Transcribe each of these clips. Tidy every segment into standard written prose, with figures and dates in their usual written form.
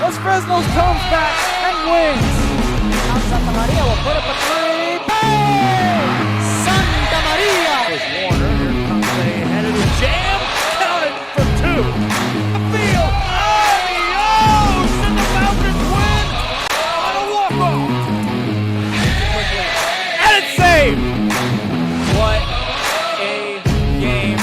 Los Fresnos comes back and wins. Santa Maria will put up a three. Bang! Santa Maria! Was Warner. Here comes a headed jam. Counted for two. Field. Adios! And the Falcons win on a walk-off. And it's saved. What a game.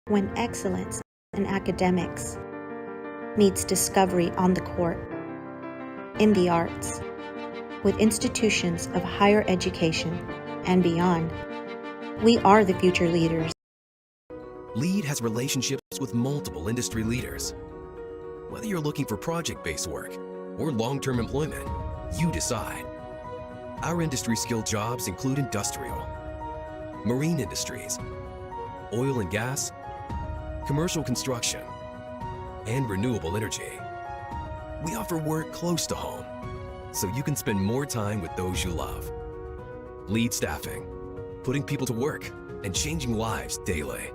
When excellence in academics meets discovery on the court, in the arts, with institutions of higher education and beyond, we are the future leaders. LEAD has relationships with multiple industry leaders. Whether you're looking for project-based work or long-term employment, you decide. Our industry-skilled jobs include industrial, marine industries, oil and gas, commercial construction, and renewable energy. We offer work close to home, so you can spend more time with those you love. LEAD Staffing, putting people to work and changing lives daily.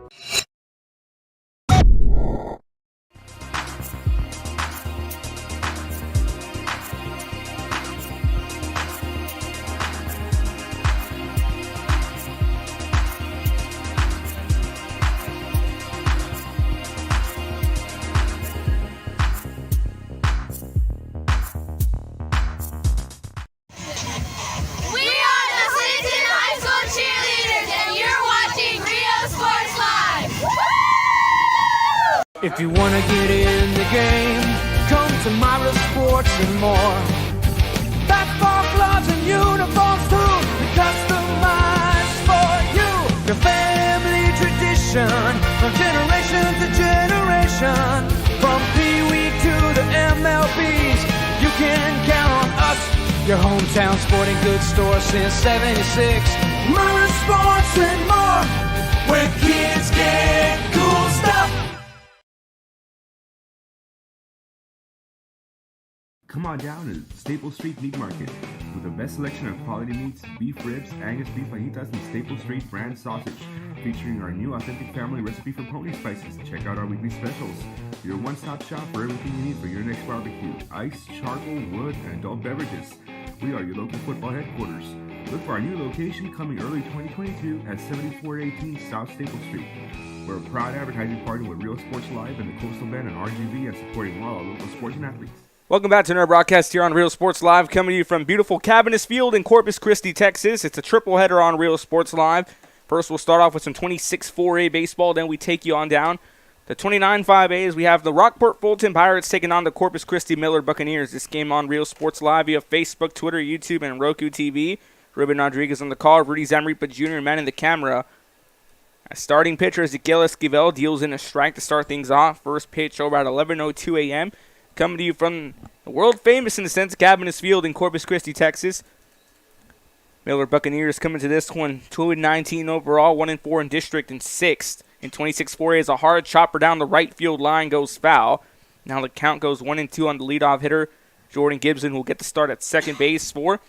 If you want to get in the game, come to Myra Sports and more. Basketball gloves and uniforms too, we customize for you. Your family tradition, from generation to generation. From Pee Wee to the MLBs, you can count on us. Your hometown sporting goods store since '76. Myra Sports and more, where kids get cool stuff. Come on down to Staple Street Meat Market with the best selection of quality meats, beef ribs, Angus beef fajitas, and Staple Street brand sausage, featuring our new authentic family recipe for pony spices. Check out our weekly specials. Your one-stop shop for everything you need for your next barbecue: ice, charcoal, wood, and adult beverages. We are your local football headquarters. Look for our new location coming early 2022 at 7418 South Staple Street. We're a proud advertising partner with Real Sports Live and the Coastal Bend and RGV, and supporting all our local sports and athletes. Welcome back to another broadcast here on Real Sports Live, coming to you from beautiful Cabinets Field in Corpus Christi, Texas. It's a triple header on Real Sports Live. First, we'll start off with some 26-4A baseball, then we take you on down. The 29-5As, we have the Rockport-Fulton Pirates taking on the Corpus Christi Miller Buccaneers. This game on Real Sports Live via Facebook, Twitter, YouTube, and Roku TV. Ruben Rodriguez on the call, Rudy Zamripa Jr. manning the camera. As starting pitcher, Ezequiel Esquivel deals in a strike to start things off. First pitch over at 11:02 a.m. Coming to you from the world famous, in a sense, Cabinets Field in Corpus Christi, Texas. Miller Buccaneers coming to this one 2-19 overall, 1-4 in district, and 6th. In 26-4A is a hard chopper down the right field line, goes foul. Now the count goes 1-2 on the leadoff hitter. Jordan Gibson will get the start at second base for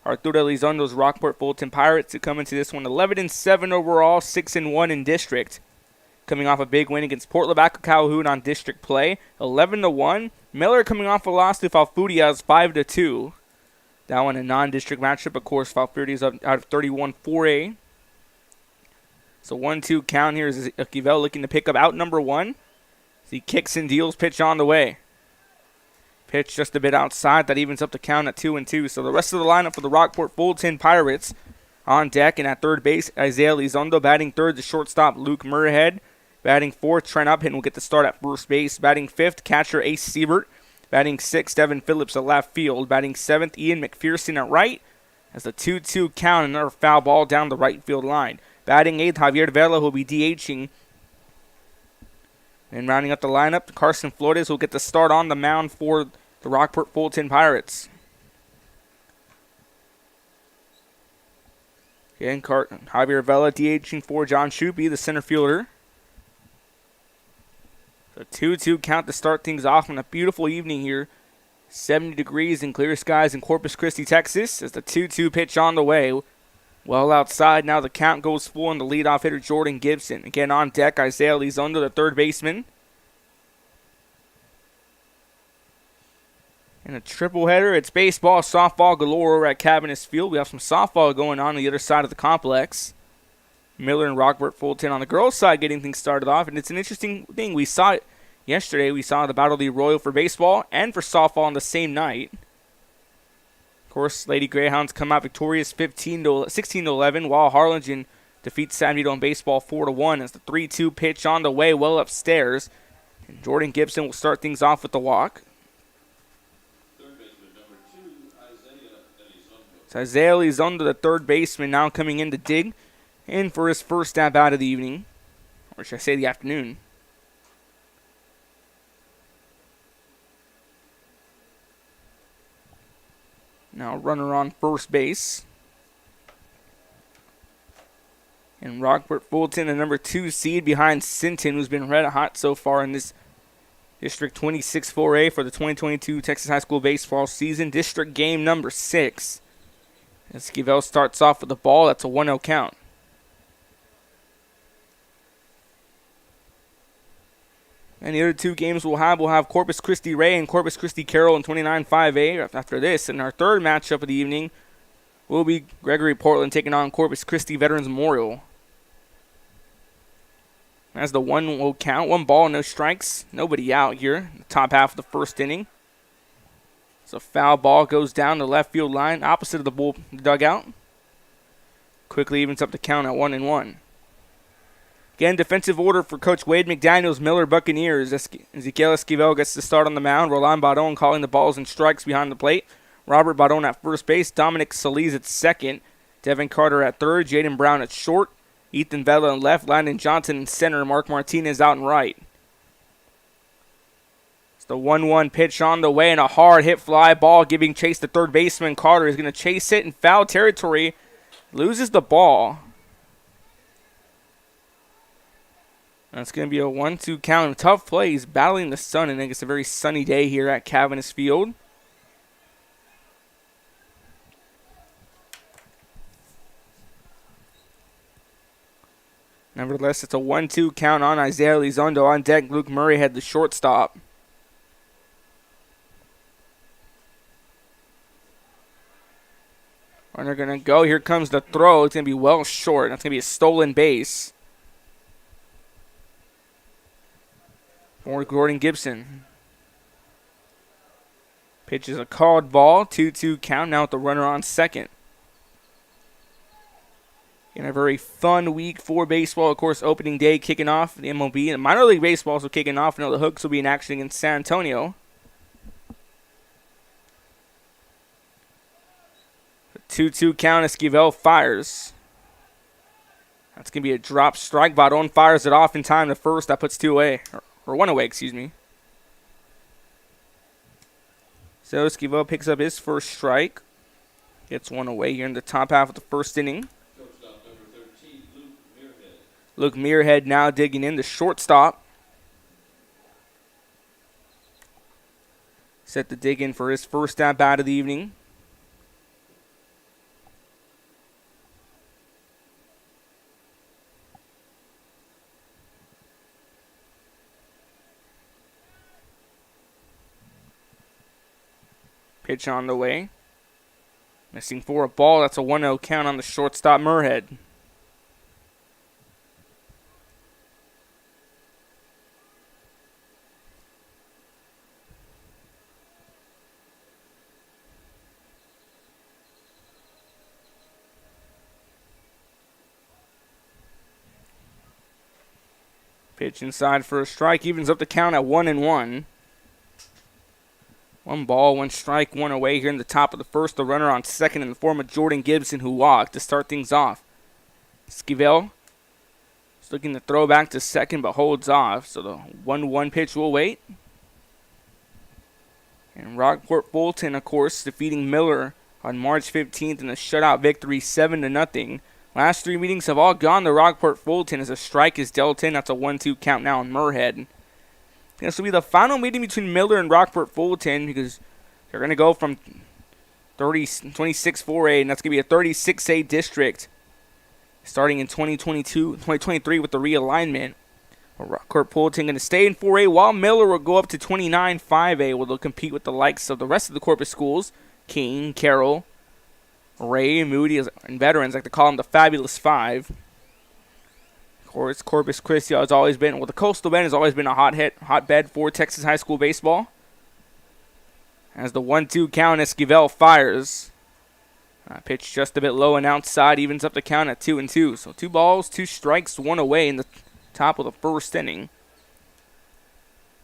Arturo Elizondo's Rockport-Fulton Pirates, to come into this one 11-7 overall, 6-1 in district. Coming off a big win against Port Lavaca Calhoun on district play, 11-1. Miller coming off a loss to Falfurrias, 5-2. That one a non-district matchup. Of course, Falfurrias out of 31-4A. So 1-2 count here is Esquivel looking to pick up out number one. As he kicks and deals, pitch on the way. Pitch just a bit outside. That evens up the count at 2-2. So the rest of the lineup for the Rockport-Fulton Pirates on deck. And at third base, Isaiah Elizondo. Batting third, the shortstop, Luke Murhead. Batting fourth, Trent Upton will get the start at first base. Batting fifth, catcher Ace Siebert. Batting sixth, Devin Phillips at left field. Batting seventh, Ian McPherson at right. As the 2-2 count, another foul ball down the right field line. Batting eighth, Javier Vela, who will be DHing. And rounding up the lineup, Carson Flores will get the start on the mound for the Rockport-Fulton Pirates. Again, Javier Vela DHing for John Shupe, the center fielder. So 2-2 count to start things off on a beautiful evening here. 70 degrees and clear skies in Corpus Christi, Texas. As the 2-2 pitch on the way. Well outside, now the count goes full on the leadoff hitter Jordan Gibson. Again on deck, Isaiah Elizondo, the third baseman. In a triple header, it's baseball, softball galore over at Cabinets Field. We have some softball going on the other side of the complex. Miller and Rockport-Fulton on the girls' side getting things started off. And it's an interesting thing. We saw it yesterday. We saw the Battle of the Arroyo for baseball and for softball on the same night. Of course, Lady Greyhounds come out victorious 16-11, while Harlingen defeats San Vito in baseball 4-1 as the 3-2 pitch on the way well upstairs. And Jordan Gibson will start things off with the walk. It's Isaiah Elizondo, the third baseman, now coming in to dig in for his first at bat of the evening. Or should I say the afternoon. Now runner on first base. And Rockport-Fulton, the number 2 seed behind Sinton, who's been red hot so far in this District 26 4A for the 2022 Texas High School baseball season. District game number 6. Esquivel starts off with the ball. That's a 1-0 count. And the other two games we'll have Corpus Christi Ray and Corpus Christi Carroll in 29 5A after this. And our third matchup of the evening will be Gregory Portland taking on Corpus Christi Veterans Memorial. That's the 1-0 count. 1 ball, no strikes. Nobody out here in the top half of the first inning. So foul ball goes down the left field line, opposite of the dugout. Quickly evens up the count at 1-1. Again, defensive order for Coach Wade McDaniel's Miller Buccaneers. Ezequiel Esquivel gets to start on the mound. Roland Baron calling the balls and strikes behind the plate. Robert Baron at first base. Dominic Solis at second. Devin Carter at third. Jaden Brown at short. Ethan Vela in left. Landon Johnson in center. Mark Martinez out in right. The 1-1 pitch on the way and a hard hit fly ball giving chase to third baseman. Carter is going to chase it in foul territory. Loses the ball. That's going to be a 1-2 count. Tough play. He's battling the sun, and I think it's a very sunny day here at Cabinets Field. Nevertheless, it's a 1-2 count on Isaiah Elizondo. On deck, Luke Murray had the shortstop. And they're going to go. Here comes the throw. It's going to be well short. That's going to be a stolen base for Gordon Gibson. Pitch is a called ball. 2-2 count now with the runner on second. In a very fun week for baseball. Of course, opening day kicking off. The MLB and minor league baseball also kicking off. Now the Hooks will be in action against San Antonio. 2-2 count. Esquivel fires. That's going to be a drop strike. Baron fires it off in time to first. That puts 2 away. Or 1 away, excuse me. So Esquivel picks up his first strike. Gets 1 away here in the top half of the first inning. Luke Muirhead now digging in the shortstop. Set to dig in for his first at bat of the evening. Pitch on the way. Missing for a ball. That's a 1-0 count on the shortstop, Muirhead. Pitch inside for a strike. Evens up the count at 1-1. 1 ball, 1 strike, 1 away here in the top of the first. The runner on second in the form of Jordan Gibson, who walked to start things off. Esquivel is looking to throw back to second, but holds off. So the 1-1 pitch will wait. And Rockport-Fulton, of course, defeating Miller on March 15th in a shutout victory, 7-0. Last 3 meetings have all gone to Rockport-Fulton as a strike is dealt in. That's a 1-2 count now in Moorhead. This will be the final meeting between Miller and Rockport-Fulton because they're going to go from 26-4A, and that's going to be a 36A district starting in 2023 with the realignment. Rockport-Fulton going to stay in 4A while Miller will go up to 29-5A where they'll compete with the likes of the rest of the Corpus schools, King, Carroll, Ray, Moody, and veterans like to call them the Fabulous Five. Of course, Corpus Christi has always been, well, the Coastal Bend has always been a hotbed for Texas high school baseball. As the 1-2 count, Esquivel fires. Pitch just a bit low and outside, evens up the count at 2-2. So 2 balls, 2 strikes, 1 away in the top of the first inning.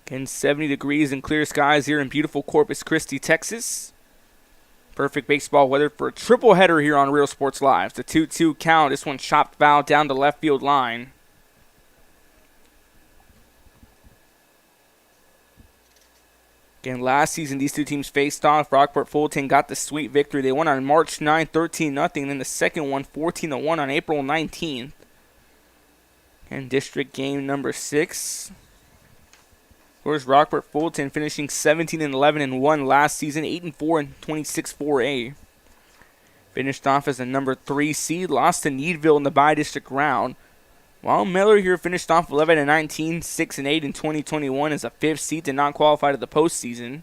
Again, 70 degrees and clear skies here in beautiful Corpus Christi, Texas. Perfect baseball weather for a triple header here on Real Sports Live. The 2-2 count. This one chopped foul down the left field line. Again, last season these 2 teams faced off. Rockport-Fulton got the sweet victory. They won on March 9, 13-0. Then the second one, 14-1 on April 19th. And district game number 6. Of course, Rockport-Fulton finishing 17-11-1 last season, 8-4 and 26-4A. Finished off as a number 3 seed, lost to Needville in the bi-district round. While Miller here finished off 11-19, 6-8 in 2021 as a 5th seed, did not qualify to the postseason.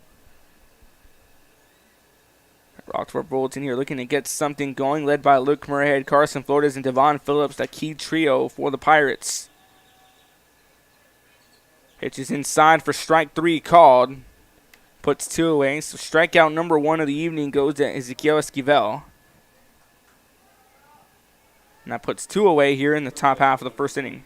Rockport-Fulton here looking to get something going, led by Luke Murrayhead, Carson Flores, and Devon Phillips, the key trio for the Pirates. Pitch is inside for strike 3 called. Puts 2 away. So strikeout number 1 of the evening goes to Ezequiel Esquivel. And that puts 2 away here in the top half of the first inning.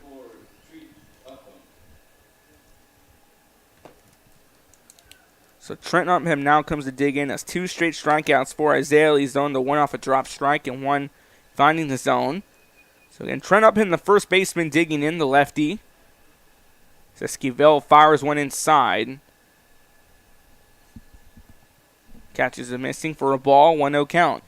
So Trent Upham now comes to dig in. That's 2 straight strikeouts for Isaiah Lizone. The 1 off a drop strike and 1 finding the zone. So again, Trent Upham, the first baseman, digging in, the lefty. Esquivel fires 1 inside. Catches a missing for a ball, 1-0 count.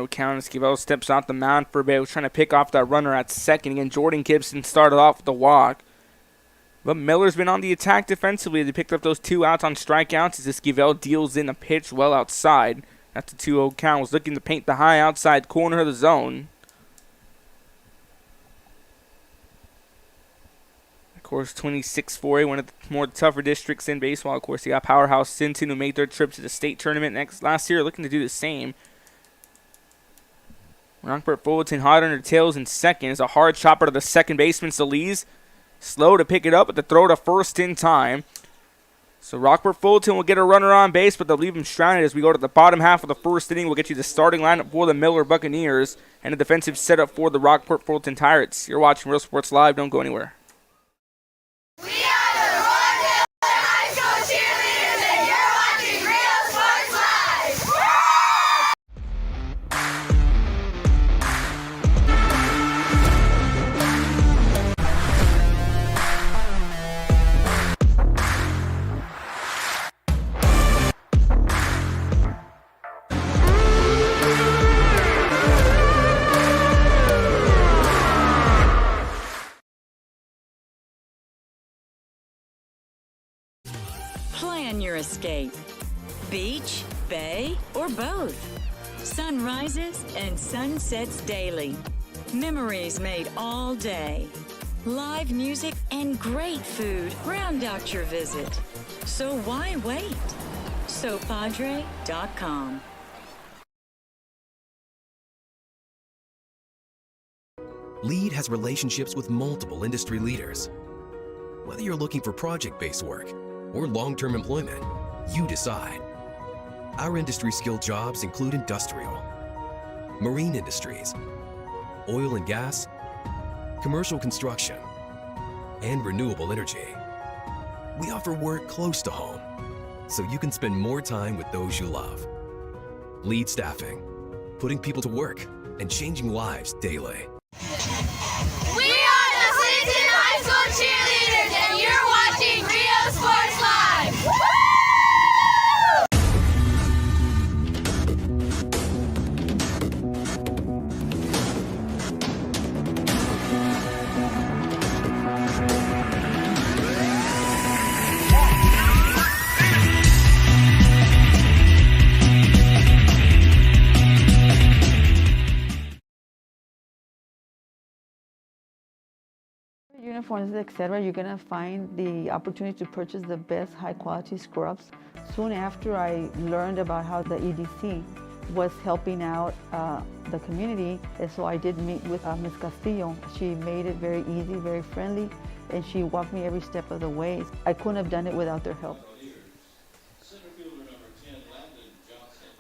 Count. Esquivel steps off the mound for a bit. Was trying to pick off that runner at second. Again, Jordan Gibson started off with the walk. But Miller's been on the attack defensively. They picked up those 2 outs on strikeouts as Esquivel deals in a pitch well outside. That's a 2-0 count. Was looking to paint the high outside corner of the zone. Of course, 26-4A, one of the more tougher districts in baseball. Of course, you got Powerhouse Sinton, who made their trip to the state tournament last year, looking to do the same. Rockport-Fulton hot on their tails in second. Is a hard chopper to the second baseman, Solis. Slow to pick it up, but the throw to first in time. So Rockport-Fulton will get a runner on base, but they'll leave him stranded as we go to the bottom half of the first inning. We'll get you the starting lineup for the Miller Buccaneers and a defensive setup for the Rockport-Fulton Pirates. You're watching Real Sports Live. Don't go anywhere. We are the Rockport High School cheerleaders, and you're watching Real Sports Live. Plan your escape. Beach, bay, or both. Sunrises and sunsets daily. Memories made all day. Live music and great food round out your visit. So why wait? SoPadre.com. Lead has relationships with multiple industry leaders. Whether you're looking for project-based work or long-term employment, you decide. Our industry-skilled jobs include industrial, marine industries, oil and gas, commercial construction, and renewable energy. We offer work close to home, so you can spend more time with those you love. Lead Staffing, putting people to work and changing lives daily. Uniforms, etc., you're going to find the opportunity to purchase the best high-quality scrubs. Soon after I learned about how the EDC was helping out the community, and so I did meet with Ms. Castillo. She made it very easy, very friendly, and she walked me every step of the way. I couldn't have done it without their help.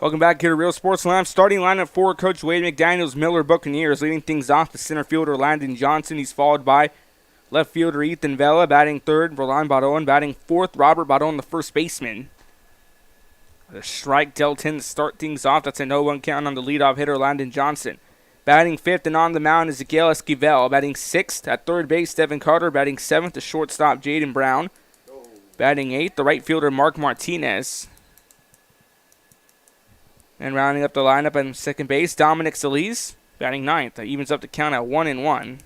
Welcome back here to Real Sports Live. Starting lineup for Coach Wade McDaniel's Miller Buccaneers. Leading things off, the center fielder Landon Johnson. He's followed by left fielder Ethan Vela batting third. Roland Baron batting fourth. Robert Baron, the first baseman. The strike dealt in to start things off. That's a 0-1 count on the leadoff hitter Landon Johnson. Batting fifth and on the mound is Miguel Esquivel. Batting sixth at third base, Devin Carter. Batting seventh, the shortstop Jaden Brown. Batting eighth, the right fielder Mark Martinez. And rounding up the lineup on second base, Dominic Solis, batting ninth. That evens up the count at 1-1.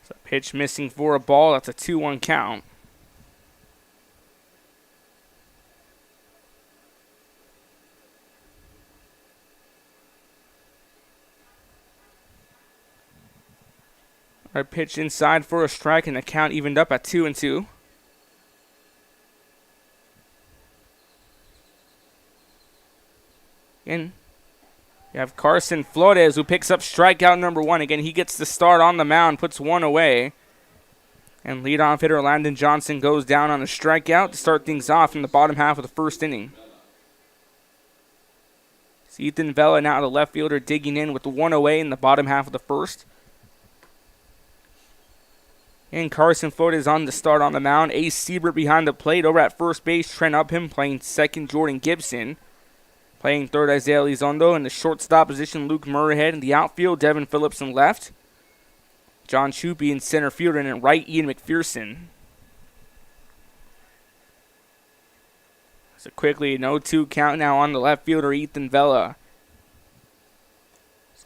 So pitch missing for a ball. That's a 2-1 count. Our pitch inside for a strike, and the count evened up at 2-2. Again, you have Carson Flores, who picks up strikeout number 1. Again, he gets the start on the mound, puts one away. And leadoff hitter Landon Johnson goes down on a strikeout to start things off in the bottom half of the first inning. It's Ethan Vela, now the left fielder, digging in with one away in the bottom half of the first. And Carson Flores on the start on the mound. Ace Siebert behind the plate. Over at first base, Trent Upham. Playing second, Jordan Gibson. Playing third, Isaiah Elizondo. In the shortstop position, Luke Murrayhead. In the outfield, Devin Phillips in left. John Chupi in center field. And in right, Ian McPherson. So quickly, an 0-2 count now on the left fielder, Ethan Vela.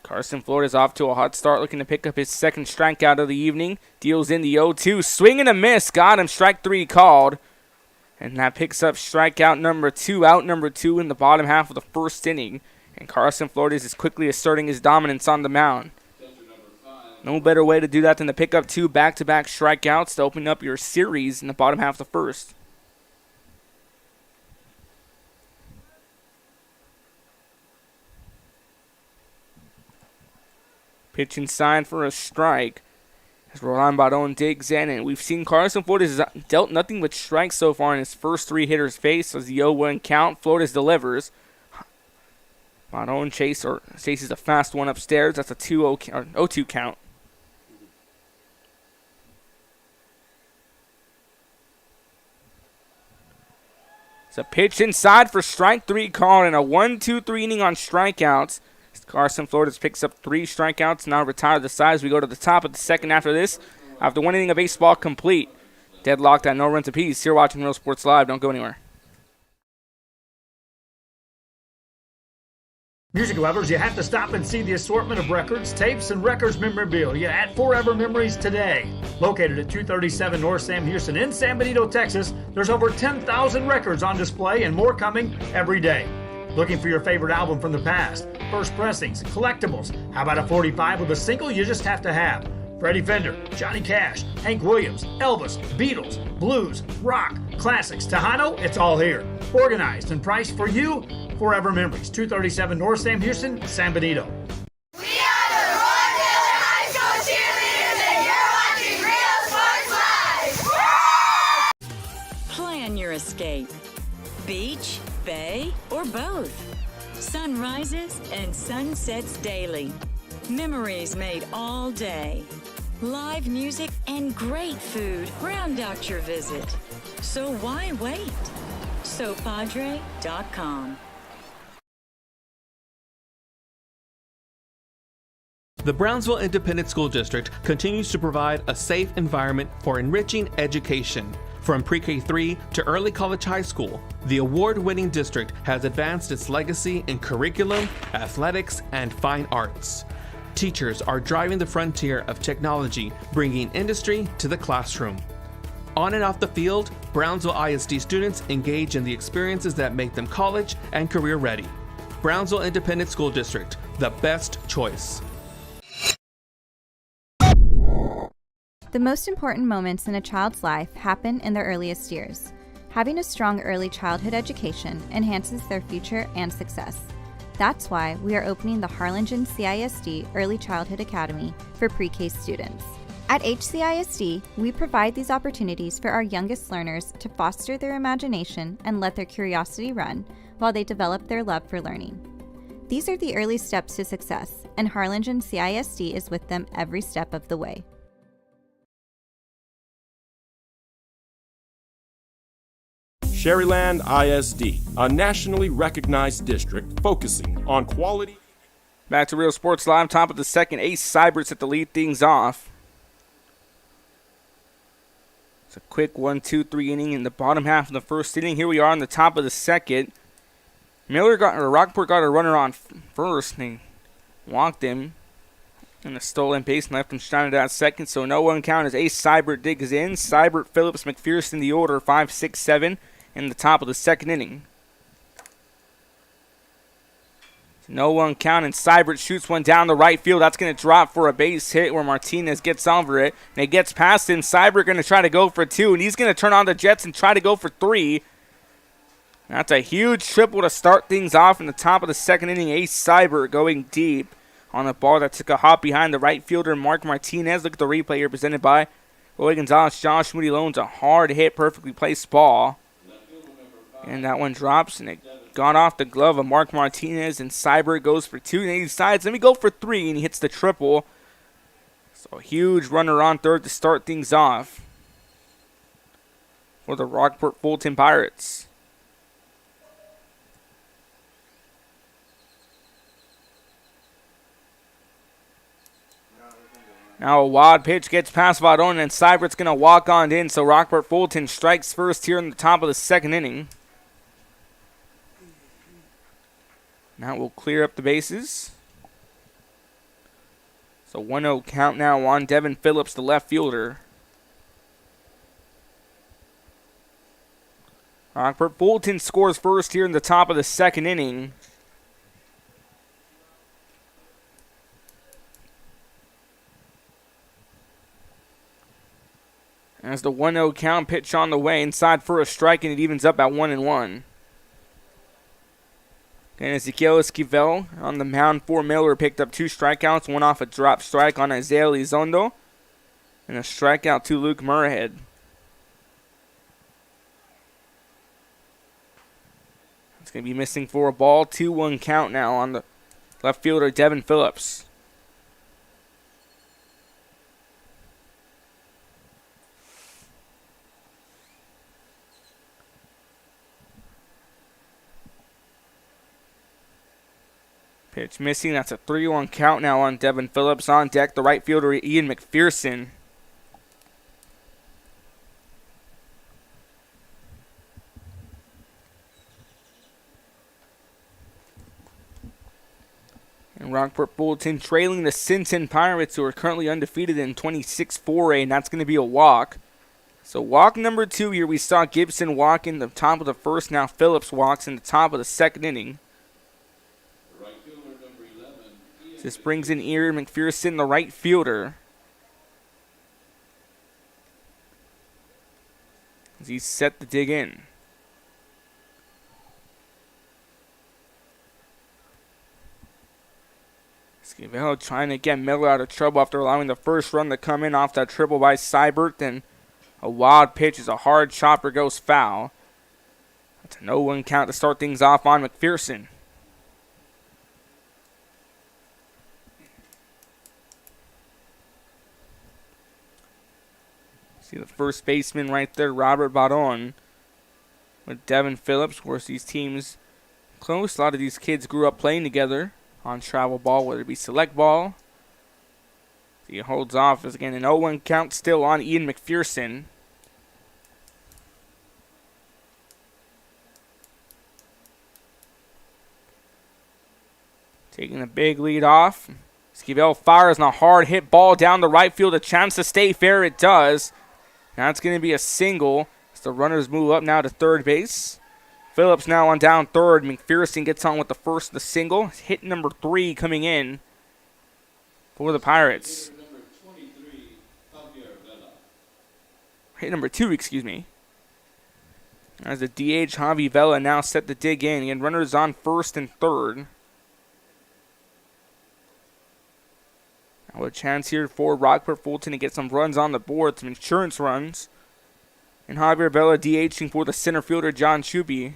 Carson Flores off to a hot start, looking to pick up his second strikeout of the evening. Deals in the 0-2. Swing and a miss. Got him. Strike 3 called. And that picks up strikeout number 2. Out number 2 in the bottom half of the first inning. And Carson Flores is quickly asserting his dominance on the mound. No better way to do that than to pick up 2 back-to-back strikeouts to open up your series in the bottom half of the first. Pitch inside for a strike as Roland Baron digs in, and we've seen Carson Flores has dealt nothing but strikes so far in his first 3 hitters faced. As the 0-1 count, Flores delivers. Baron chases a fast one upstairs. That's a 0-2 count. It's a pitch inside for strike 3 called, and a 1-2-3 inning on strikeouts. Carson Flores picks up 3 strikeouts, now retired the sides. We go to the top of the second after this. After 1 inning of baseball complete. Deadlocked at no runs apiece. You're watching Real Sports Live. Don't go anywhere. Music lovers, you have to stop and see the assortment of records, tapes, and records memorabilia at Forever Memories today. Located at 237 North Sam Houston in San Benito, Texas, there's over 10,000 records on display and more coming every day. Looking for your favorite album from the past? First pressings, collectibles. How about a 45 with a single you just have to have? Freddie Fender, Johnny Cash, Hank Williams, Elvis, Beatles, blues, rock, classics, Tejano, it's all here. Organized and priced for you. Forever Memories, 237 North Sam Houston, San Benito. We are the Roy Taylor High School cheerleaders, and you're watching Real Sports Live. Plan your escape. Beach, bay, or both. Sunrises and sunsets daily. Memories made all day. Live music and great food round out your visit. So why wait? SoPadre.com. The Brownsville Independent School District continues to provide a safe environment for enriching education. From pre-K-3 to early college high school, the award-winning district has advanced its legacy in curriculum, athletics, and fine arts. Teachers are driving the frontier of technology, bringing industry to the classroom. On and off the field, Brownsville ISD students engage in the experiences that make them college and career ready. Brownsville Independent School District, the best choice. The most important moments in a child's life happen in their earliest years. Having a strong early childhood education enhances their future and success. That's why we are opening the Harlingen CISD Early Childhood Academy for pre-K students. At HCISD, we provide these opportunities for our youngest learners to foster their imagination and let their curiosity run while they develop their love for learning. These are the early steps to success, and Harlingen CISD is with them every step of the way. Sherryland ISD, a nationally recognized district focusing on quality. Back to Real Sports Live, top of the second. Ace Seibert's at the lead things off. It's a quick 1-2-3 inning in the bottom half of the first inning. Here we are on the top of the second. Rockport got a runner on first, and they walked him in the stolen base and left him stranded at second. So no one count as Ace Seibert digs in. Seibert, Phillips, McPherson the order, 5, 6, 7 in the top of the second inning. No one count, and Seibert shoots one down the right field. That's going to drop for a base hit where Martinez gets over it. And it gets past him. Seibert going to try to go for 2, and he's going to turn on the Jets and try to go for 3. That's a huge triple to start things off in the top of the second inning. Ace Seibert going deep on the ball that took a hop behind the right fielder, Mark Martinez. Look at the replay here presented by Roy Gonzalez. Josh Moody loans a hard hit, perfectly placed ball. And that one drops, and it got off the glove of Mark Martinez, and Seibert goes for 2, and he decides, let me go for 3, and he hits the triple. So a huge runner on third to start things off for the Rockport-Fulton Pirates. Now a wild pitch gets past Vadon, and Seibert's going to walk on in, so Rockport-Fulton strikes first here in the top of the second inning. Now we'll clear up the bases. So 1-0 count now on Devin Phillips, the left fielder. Rockport-Fulton scores first here in the top of the second inning. As the 1-0 count, pitch on the way, inside for a strike, and it evens up at 1-1. And Ezequiel Esquivel on the mound for Miller picked up 2 strikeouts, one off a drop strike on Isaiah Elizondo, and a strikeout to Luke Murhead. It's going to be missing for a ball. 2-1 count now on the left fielder, Devin Phillips. Pitch missing. That's a 3-1 count now on Devin Phillips. On deck, the right fielder, Ian McPherson. And Rockport-Fulton trailing the Sinton Pirates, who are currently undefeated in 26-4A, and that's going to be a walk. So walk number 2 here. We saw Gibson walk in the top of the first. Now Phillips walks in the top of the second inning. This brings in Ian McPherson, the right fielder. As he's set to dig in. Esquivel trying to get Miller out of trouble after allowing the first run to come in off that triple by Seibert. Then a wild pitch as a hard chopper goes foul. That's a 0-1 count to start things off on McPherson. See the first baseman right there, Robert Baron, with Devin Phillips. Of course, these teams close. A lot of these kids grew up playing together on travel ball, whether it be select ball. He holds off as again an 0-1 count still on Ian McPherson. Taking the big lead off. Esquivel fires on a hard hit ball down the right field. A chance to stay fair, it does. Now it's going to be a single as the runners move up now to third base. Phillips now on down third. McPherson gets on with the first of the single. Hit number 3 coming in for the Pirates. Hit number 2, excuse me. As the DH, Javi Vela now set to dig in. And runners on first and third. Now a chance here for Rockport-Fulton to get some runs on the board, some insurance runs. And Javier Vela DHing for the center fielder, John Shuby.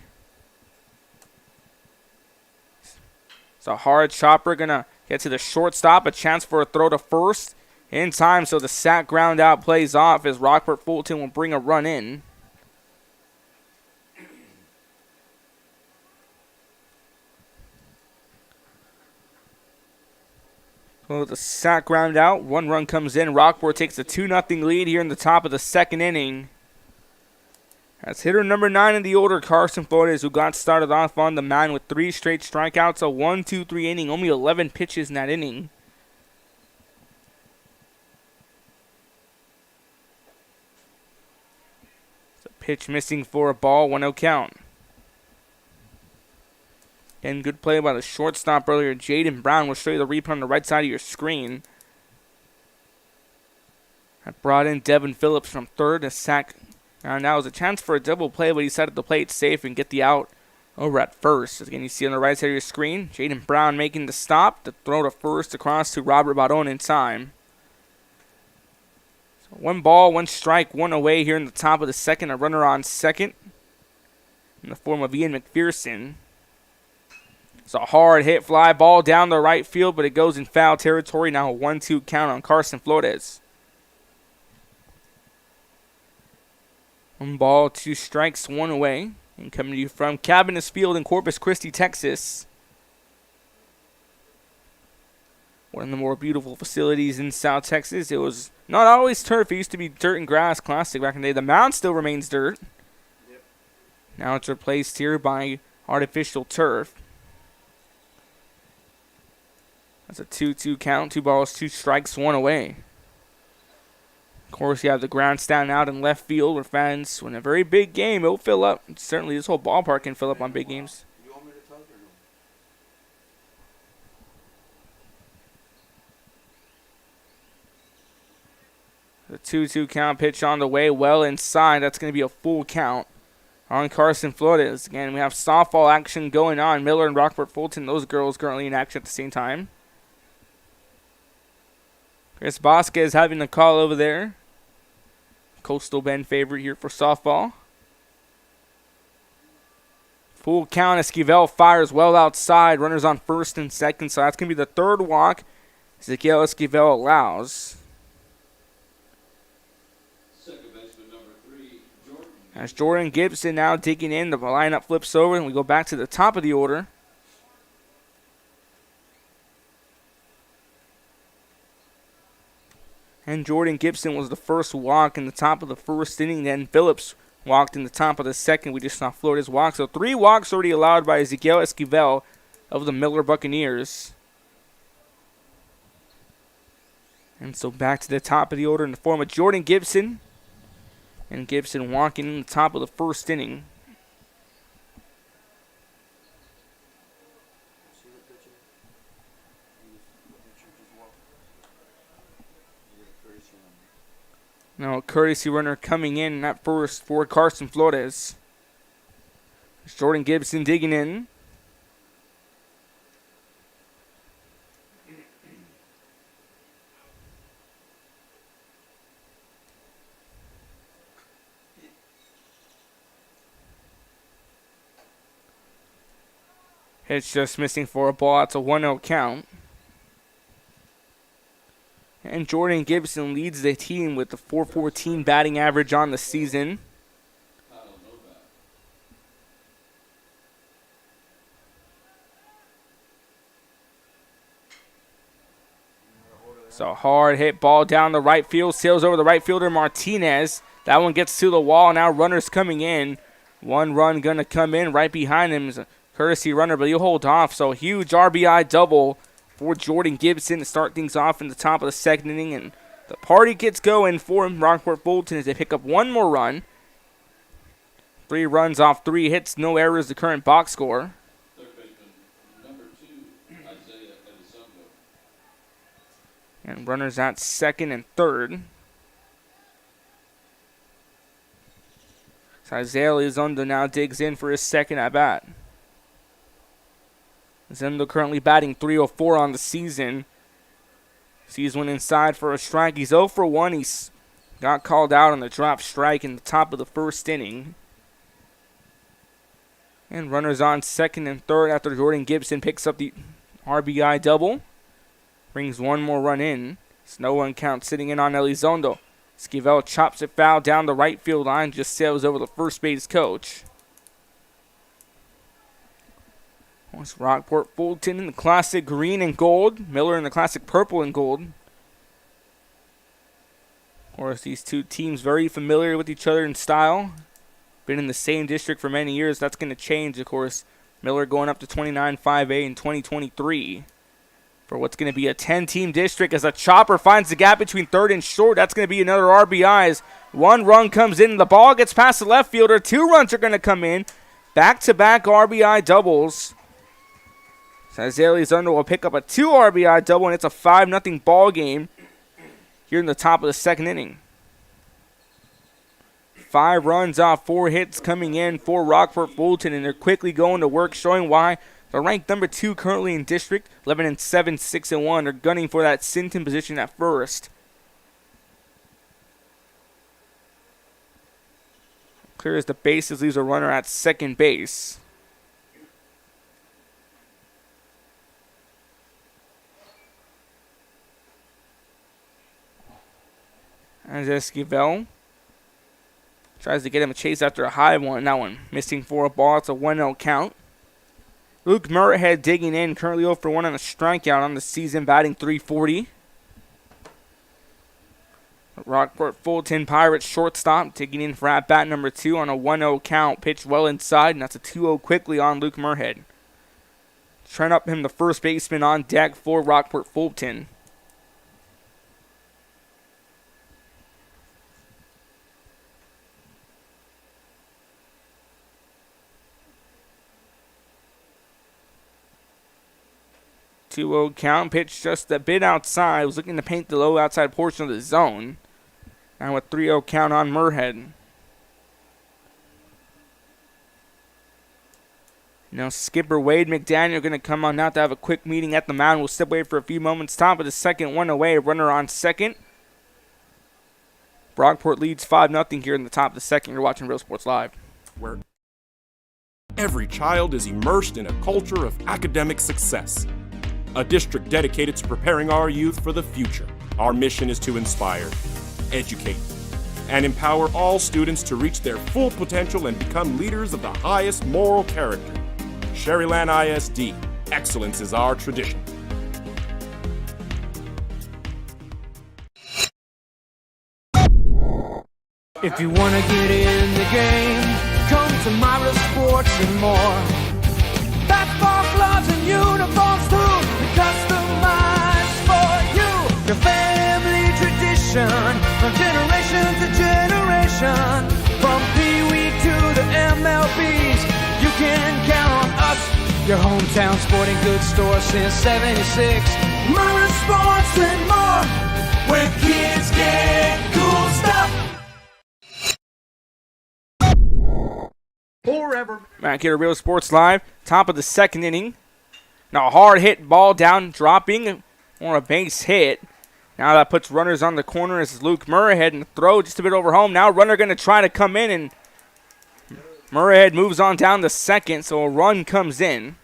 It's a hard chopper, gonna get to the shortstop. A chance for a throw to first in time, so the sac ground out plays off as Rockport-Fulton will bring a run in. So the sac ground out, 1 run comes in. Rockport takes a 2-0 lead here in the top of the second inning. That's hitter number 9 in the order, Carson Flores, who got started off on the mound with 3 straight strikeouts, a 1-2-3 inning, only 11 pitches in that inning. It's a pitch missing for a ball, 1-0 count. And good play by the shortstop earlier, Jaden Brown. We'll show you the replay on the right side of your screen. That brought in Devin Phillips from third, a sac. Now was a chance for a double play, but he decided to play it safe and get the out over at first. Again, you see on the right side of your screen, Jaden Brown making the stop, the throw to first across to Robert Baron in time. So 1 ball, 1 strike, 1 away here in the top of the second. A runner on second in the form of Ian McPherson. It's a hard hit fly ball down the right field, but it goes in foul territory. Now a 1-2 count on Carson Flores. 1 ball, 2 strikes, 1 away. And coming to you from Cabinets Field in Corpus Christi, Texas. One of the more beautiful facilities in South Texas. It was not always turf. It used to be dirt and grass classic back in the day. The mound still remains dirt. Yep. Now it's replaced here by artificial turf. That's a 2-2 count. 2 balls, 2 strikes, 1 away. Of course, you have the ground stand out in left field where fans, when a very big game, it'll fill up. Certainly, this whole ballpark can fill up on big games. You want me to talk or no? The 2-2 count pitch on the way, well inside. That's going to be a full count on Carson Flores. Again, we have softball action going on. Miller and Rockport-Fulton, those girls currently in action at the same time. Chris Vasquez having the call over there. Coastal Bend favorite here for softball. Full count. Esquivel fires well outside. Runners on first and second. So that's going to be the 3rd walk Ezequiel Esquivel allows. Second baseman number 3, Jordan. As Jordan Gibson now digging in. The lineup flips over and we go back to the top of the order. And Jordan Gibson was the first walk in the top of the first inning. Then Phillips walked in the top of the second. We just saw Florida's walk. So 3 walks already allowed by Ezequiel Esquivel of the Miller Buccaneers. And so back to the top of the order in the form of Jordan Gibson. And Gibson walking in the top of the first inning. Now a courtesy runner coming in at first for Carson Flores. Jordan Gibson digging in. It's just missing for a ball. It's a 1-0 count. And Jordan Gibson leads the team with the .414 batting average on the season. So hard hit ball down the right field. Sails over the right fielder Martinez. That one gets to the wall. Now runners coming in. 1 run going to come in. Right behind him is a courtesy runner, but he'll hold off. So huge RBI double for Jordan Gibson to start things off in the top of the second inning. And The party gets going for Rockport-Fulton as they pick up one more run. 3 runs off 3 hits, no errors, the current box score. Third baseman number 2, Isaiah Elizondo. And runners at second and third. So Isaiah Elizondo now digs in for his second at bat. Elizondo currently batting .304 on the season. Sees one inside for a strike. He's 0 for 1. He's got called out on the drop strike in the top of the first inning. And runners on second and third after Jordan Gibson picks up the RBI double. Brings one more run in. It's no one count sitting in on Elizondo. Esquivel chops it foul down the right field line. Just sails over the first base coach. It's Rockport-Fulton in the classic green and gold. Miller in the classic purple and gold. Of course, these two teams very familiar with each other in style. Been in the same district for many years. That's going to change, of course. Miller going up to 29-5A in 2023 for what's going to be a 10-team district as a chopper finds the gap between third and short. That's going to be another RBIs. 1 run comes in. The ball gets past the left fielder. 2 runs are going to come in. Back-to-back RBI doubles. So Isaiah Elizondo will pick up a 2 RBI double, and it's a 5-0 ball game here in the top of the second inning. 5 runs off 4 hits coming in for Rockport-Fulton, and they're quickly going to work, showing why they're ranked number 2 currently in district, 11-7, 6-1. They're gunning for that Sinton position at first. Clears the bases, leaves a runner at second base. As Esquivel tries to get him a chase after a high one. That one missing for a ball. It's a 1-0 count. Luke Murrhead digging in. Currently 0 for 1 on a strikeout on the season, batting .340. Rockport-Fulton Pirates shortstop digging in for at-bat number 2 on a 1-0 count. Pitch well inside, and that's a 2-0 quickly on Luke Murrhead. Trent Upham, the first baseman, on deck for Rockport-Fulton. Two-0 count, pitch just a bit outside. Was looking to paint the low outside portion of the zone. Now a 3-0 count on Murrhead. Now skipper Wade McDaniel going to come on out to have a quick meeting at the mound. We'll step away for a few moments. Top of the second, 1 away. Runner on second. Brockport leads 5-0 here in the top of the second. You're watching Real Sports Live. Where every child is immersed in a culture of academic success. A district dedicated to preparing our youth for the future. Our mission is to inspire, educate, and empower all students to reach their full potential and become leaders of the highest moral character. Sherryland ISD, excellence is our tradition. If you want to get in the game, come to Myra Sports and More. Basketball gloves and uniforms too, customized for you. Your family tradition, from generation to generation. From Pee Wee to the MLBs, you can count on us. Your hometown sporting goods store since '76. Myra Sports and More, where kids get cool stuff. Forever. Back here at Real Sports Live, top of the second inning. Now a hard hit ball down, dropping, or a base hit. Now that puts runners on the corner as Luke Murrhead, and the throw just a bit over home. Now runner going to try to come in, and Murrhead moves on down to second, so a run comes in.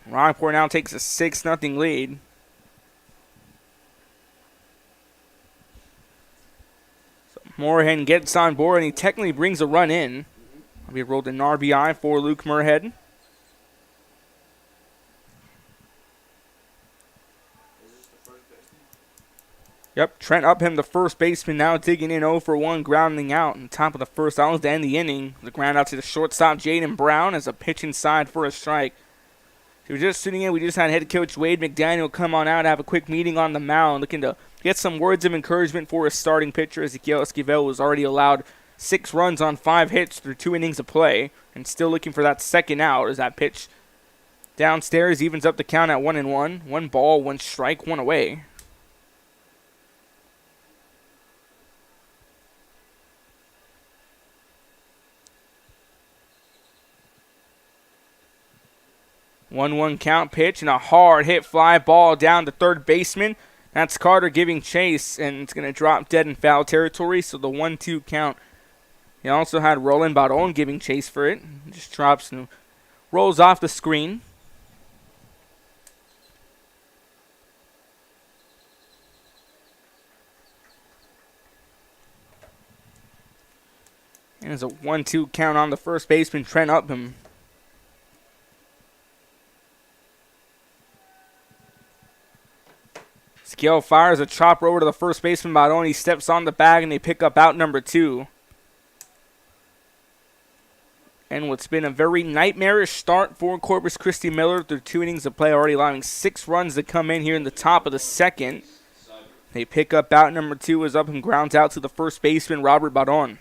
Rockport now takes a 6-0 lead. So Moorhead gets on board, and he technically brings a run in. We rolled an RBI for Luke Murrhead. Yep, Trent Upham, the first baseman, now digging in 0 for 1, grounding out on top of the first. That was to end the inning. The ground out to the shortstop, Jaden Brown, as a pitch inside for a strike. you're just tuning in, we just had head coach Wade McDaniel come on out, have a quick meeting on the mound, looking to get some words of encouragement for his starting pitcher. Ezequiel Esquivel was already allowed 6 runs on 5 hits through 2 innings of play, and still looking for that second out as that pitch downstairs evens up the count at 1-1. 1 ball, 1 strike, 1 away. One count pitch and a hard hit fly ball down to third baseman. That's Carter giving chase, and it's going to drop dead in foul territory, so the 1-2 count. He also had Roland Baron giving chase for it. Just drops and rolls off the screen. And there's a 1-2 count on the first baseman, Trent Upham. Skill fires a chopper over to the first baseman, Baron. He steps on the bag, and they pick up out number 2. And what's been a very nightmarish start for Corpus Christi Miller through 2 innings of play, already allowing 6 runs to come in here in the top of the second. They pick up out number 2 as Upham grounds out to the first baseman, Robert Baron.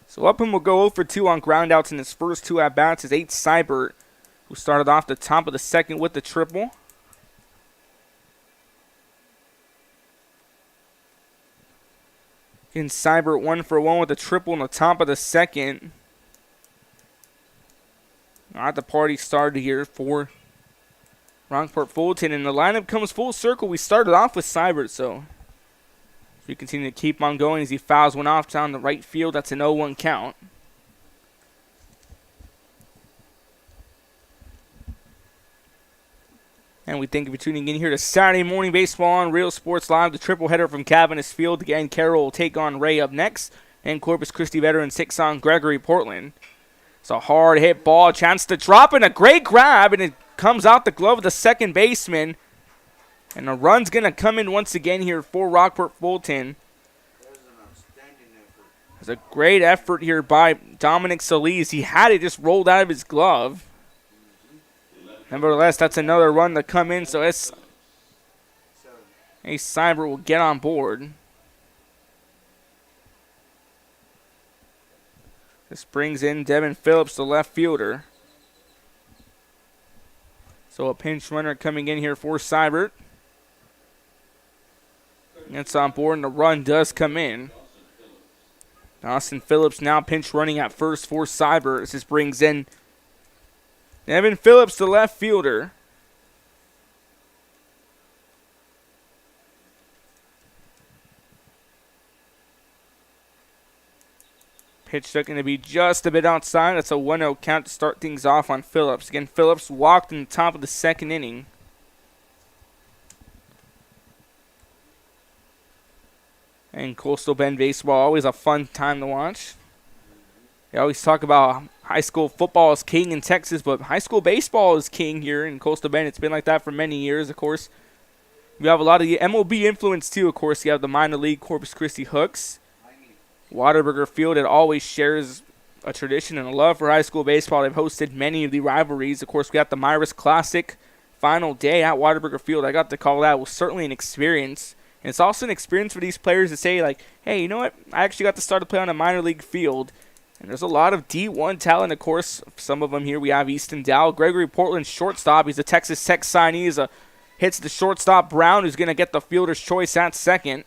So Upham will go 0 for 2 on groundouts in his first 2 at-bats. His 8th Seibert, who started off the top of the second with the triple. In Seibert 1 for 1 with a triple in the top of the second. Alright, the party started here for Rockport-Fulton, and the lineup comes full circle. We started off with Seibert, so we continue to keep on going as he fouls one off down the right field. That's an 0-1 count. And we thank you for tuning in here to Saturday Morning Baseball on Real Sports Live. The triple header from Cabanis Field. Again, Carroll will take on Ray up next. And Corpus Christi veteran takes on Gregory Portland. It's a hard hit ball. Chance to drop and a great grab. And it comes out the glove of the second baseman. And a run's going to come in once again here for Rockport-Fulton. It's a great effort here by Dominic Solis. He had it just rolled out of his glove. Nevertheless, that's another run to come in, so Ace Seibert will get on board. This brings in Devin Phillips, the left fielder. So a pinch runner coming in here for Seibert. Gets on board, and the run does come in. Austin Phillips now pinch running at first for Seibert. This brings in Devin Phillips, the left fielder. Pitch looking to be just a bit outside. That's a 1-0 count to start things off on Phillips. Again, Phillips walked in the top of the second inning. And Coastal Bend baseball, always a fun time to watch. They always talk about high school football is king in Texas, but high school baseball is king here in Coastal Bend. It's been like that for many years, of course. We have a lot of the MLB influence, too, of course. You have the minor league Corpus Christi Hooks. Whataburger Field, it always shares a tradition and a love for high school baseball. They've hosted many of the rivalries. Of course, we got the Myris Classic final day at Whataburger Field. I got to call that. It was certainly an experience. And it's also an experience for these players to say, like, hey, you know what? I actually got to start to play on a minor league field. And there's a lot of D1 talent, of course. Some of them here. We have Easton Dow. Gregory Portland, shortstop. He's a Texas Tech signee. Hits the shortstop Brown, who's going to get the fielder's choice at second.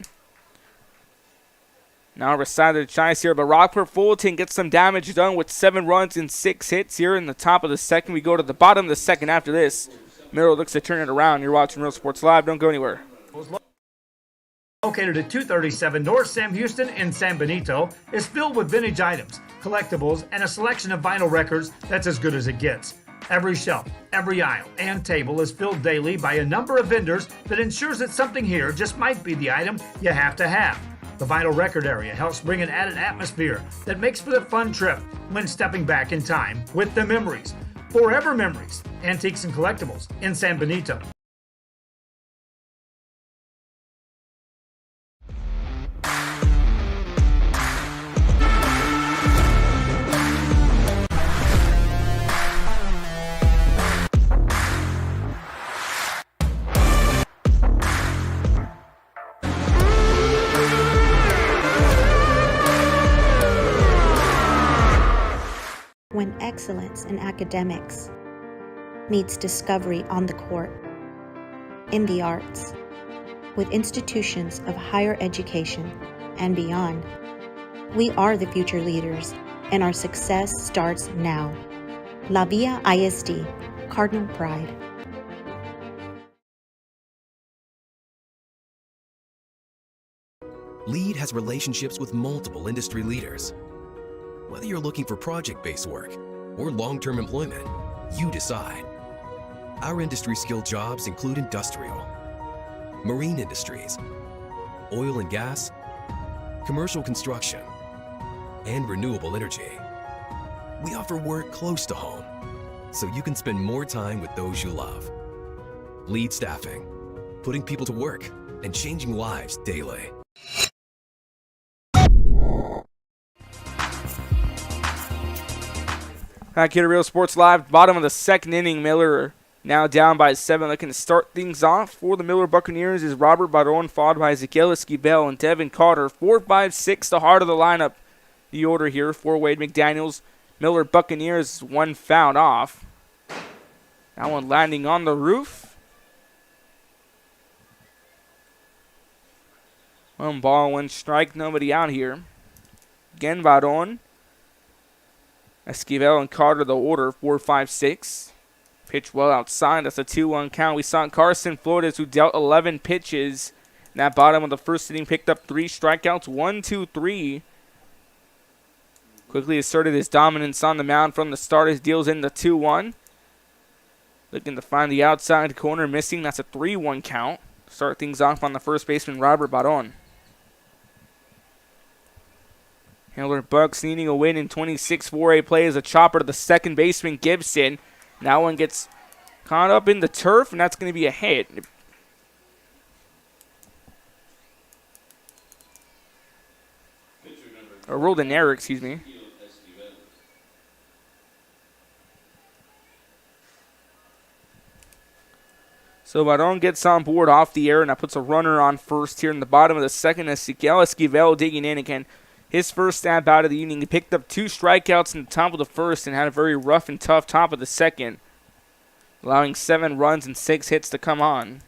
Now Resada Chais here, but Rockport-Fulton gets some damage done with 7 runs and 6 hits here in the top of the second. We go to the bottom of the second after this. Miro looks to turn it around. You're watching Real Sports Live. Don't go anywhere. Located at 237 North Sam Houston in San Benito, is filled with vintage items, collectibles, and a selection of vinyl records that's as good as it gets. Every shelf, every aisle, and table is filled daily by a number of vendors that ensures that something here just might be the item you have to have. The vinyl record area helps bring an added atmosphere that makes for a fun trip when stepping back in time with the memories. Forever Memories, Antiques and Collectibles in San Benito. excellence in academics meets discovery on the court, in the arts, with institutions of higher education and beyond. We are the future leaders, and our success starts now. La Villa ISD, Cardinal Pride. LEAD has relationships with multiple industry leaders. Whether you're looking for project-based work or long-term employment, you decide. Our industry-skilled jobs include industrial, marine industries, oil and gas, commercial construction, and renewable energy. We offer work close to home, so you can spend more time with those you love. LEAD Staffing, putting people to work and changing lives daily. Back here to Real Sports Live, bottom of the second inning. Miller now down by 7, looking to start things off for the Miller Buccaneers is Robert Baron, followed by Ezekiel Esquivel and Devin Carter. 4, 5, 6, the heart of the lineup. The order here for Wade McDaniels. Miller Buccaneers, one fouled off. That one landing on the roof. 1 ball, 1 strike, nobody out here. Again, Baron. Esquivel and Carter, the order, 4, 5, 6. Pitch well outside. That's a 2-1 count. We saw Carson Flores, who dealt 11 pitches in that bottom of the first inning, picked up 3 strikeouts, 1, 2, 3. Quickly asserted his dominance on the mound from the start. His deals in the 2-1. Looking to find the outside corner, missing. That's a 3-1 count. Start things off on the first baseman, Robert Baron. Miller Bucks needing a win in 26 4A play as a chopper to the second baseman, Gibson. That one gets caught up in the turf, and that's going to be a hit. Or ruled an error, excuse me. So Baron gets on board off the air, and that puts a runner on first here in the bottom of the second. Ezekiel Esquivel digging in again. His first stab out of the evening. He picked up 2 strikeouts in the top of the first and had a very rough and tough top of the second, allowing 7 runs and 6 hits to come on.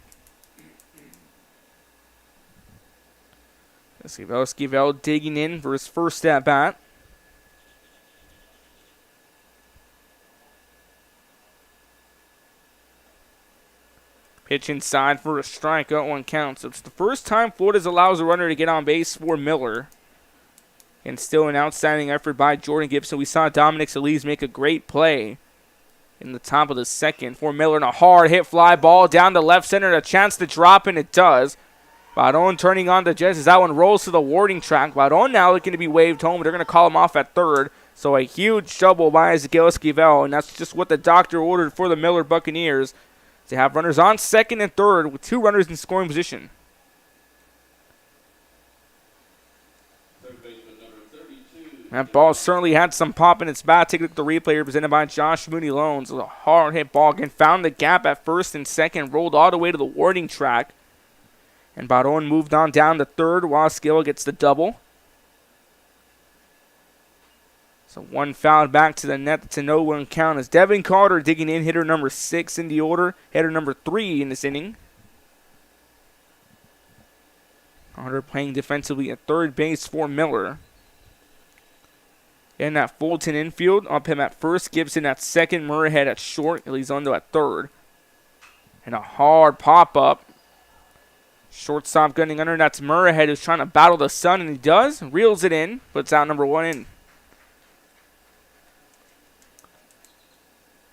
Esquivel digging in for his first at bat. Pitch inside for a strike. 0-1 count. So it's the first time Flores allows a runner to get on base for Miller. And still an outstanding effort by Jordan Gibson. We saw Dominic Solis make a great play in the top of the second for Miller. And a hard hit fly ball down the left center. And a chance to drop, and it does. Baron turning on the Jets as that one rolls to the warning track. Baron now looking to be waved home. They're going to call him off at third. So a huge double by Ezekiel Esquivel. And that's just what the doctor ordered for the Miller Buccaneers, to have runners on second and third with 2 runners in scoring position. That ball certainly had some pop in its bat. Take a look at the replay here, presented by Josh Mooney Loans. A hard hit ball again. Found the gap at first and second. Rolled all the way to the warning track. And Baron moved on down to third while Skill gets the double. So 1 foul back to the net. That's a 0-1 count as Devin Carter digging in. Hitter number 6 in the order. Hitter number 3 in this inning. Carter playing defensively at third base for Miller. In that Fulton infield, up him at first, Gibson at second, Murrayhead at short, Elizondo at third. And a hard pop-up. Shortstop gunning under, that's Murrayhead who's trying to battle the sun, and he does. Reels it in, puts out number 1 in.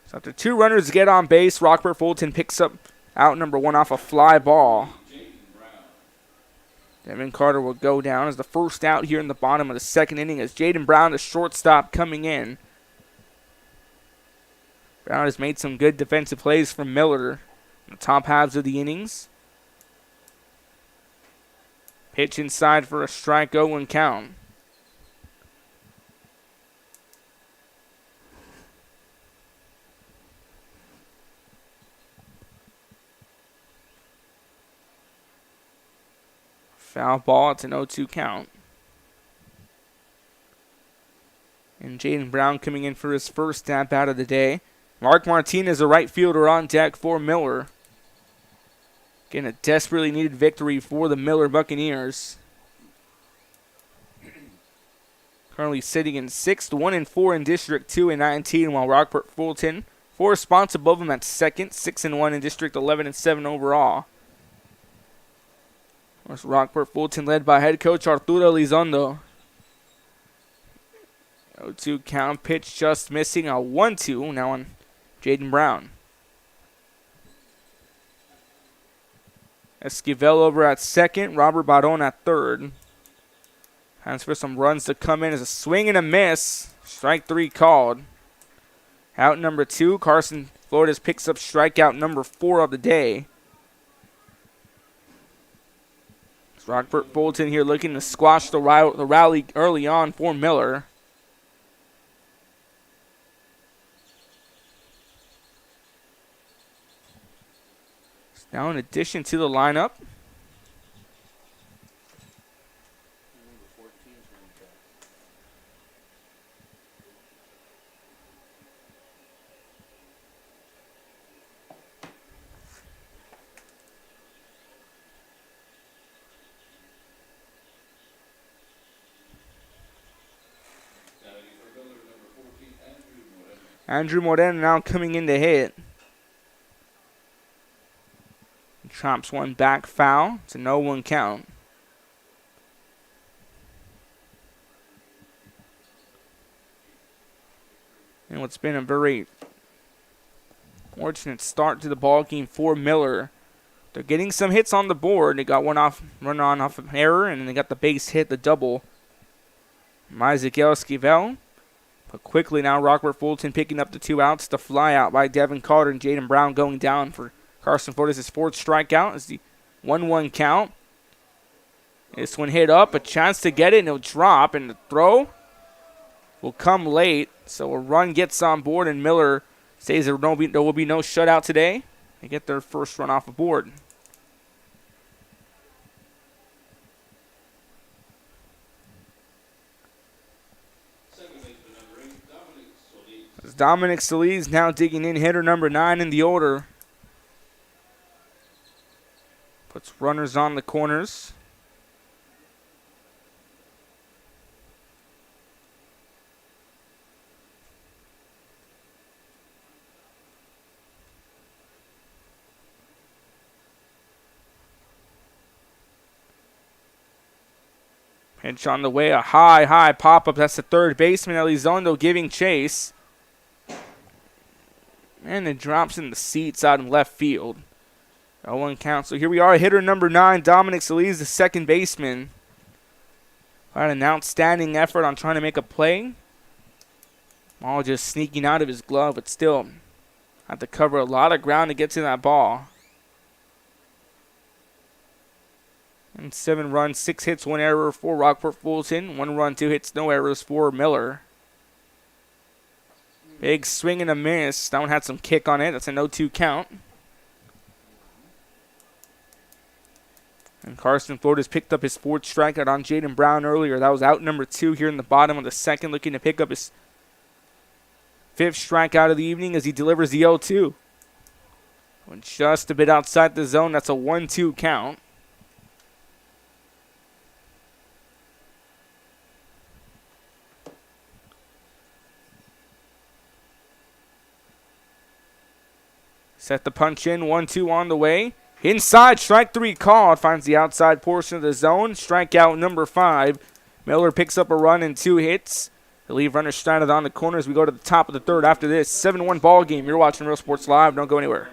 So after 2 runners get on base, Rockport-Fulton picks up out number 1 off a fly ball. Devin Carter will go down as the first out here in the bottom of the second inning as Jaden Brown, the shortstop, coming in. Brown has made some good defensive plays for Miller in the top halves of the innings. Pitch inside for a strike, 0-1 count. Foul ball, it's an 0-2 count. And Jaden Brown coming in for his first snap out of the day. Mark Martinez, a right fielder, on deck for Miller. Getting a desperately needed victory for the Miller Buccaneers. Currently sitting in 6th, 1-4 in District 2 and 19, while Rockport-Fulton 4 spots above them at 2nd, 6-1 in District 11 and 7 overall. Of course, Rockport-Fulton led by head coach Arturo Elizondo. 0-2 count, pitch just missing, a 1-2 now on Jaden Brown. Esquivel over at 2nd, Robert Baron at 3rd. Hands for some runs to come in as a swing and a miss. Strike 3 called. Out number 2, Carson Flores picks up strikeout number 4 of the day. Rockport-Fulton here looking to squash the rally early on for Miller. Now in addition to the lineup, Andrew Moreno now coming in to hit. Chops one back foul. It's a 0-1 count. And what's been a very fortunate start to the ball game for Miller. They're getting some hits on the board. They got one run off of error, and then they got the base hit, the double. Ezequiel Esquivel. But quickly now, Rockport-Fulton picking up the 2 outs. The fly out by Devin Carter and Jaden Brown going down for Carson Flores' 4th strikeout. Is the 1-1 count. This one hit up, a chance to get it, and it'll drop, and the throw will come late. So a run gets on board, and Miller says there will be no shutout today. They get their first run off the board. As Dominic Solis now digging in, hitter number 9 in the order. Puts runners on the corners. Pitch on the way, a high pop-up. That's the third baseman, Elizondo, giving chase. And it drops in the seats out in left field. 0-1 count. So here we are, hitter number 9, Dominic Solis, the second baseman. Had an outstanding effort on trying to make a play. Ball just sneaking out of his glove, but still had to cover a lot of ground to get to that ball. And 7 runs, 6 hits, 1 error for Rockport-Fulton. 1 run, 2 hits, no errors for Miller. Big swing and a miss. That one had some kick on it. That's a 0-2 count. And Carson Flores picked up his 4th strikeout on Jaden Brown earlier. That was out number 2 here in the bottom of the 2nd, looking to pick up his 5th strikeout of the evening as he delivers the 0-2. Went just a bit outside the zone. That's a 1-2 count. Set the punch in, 1-2 on the way. Inside, strike 3 called. Finds the outside portion of the zone. Strikeout number 5. Miller picks up a run and 2 hits. They leave runners stranded on the corner as we go to the top of the 3rd after this 7-1 ball game. You're watching Real Sports Live. Don't go anywhere.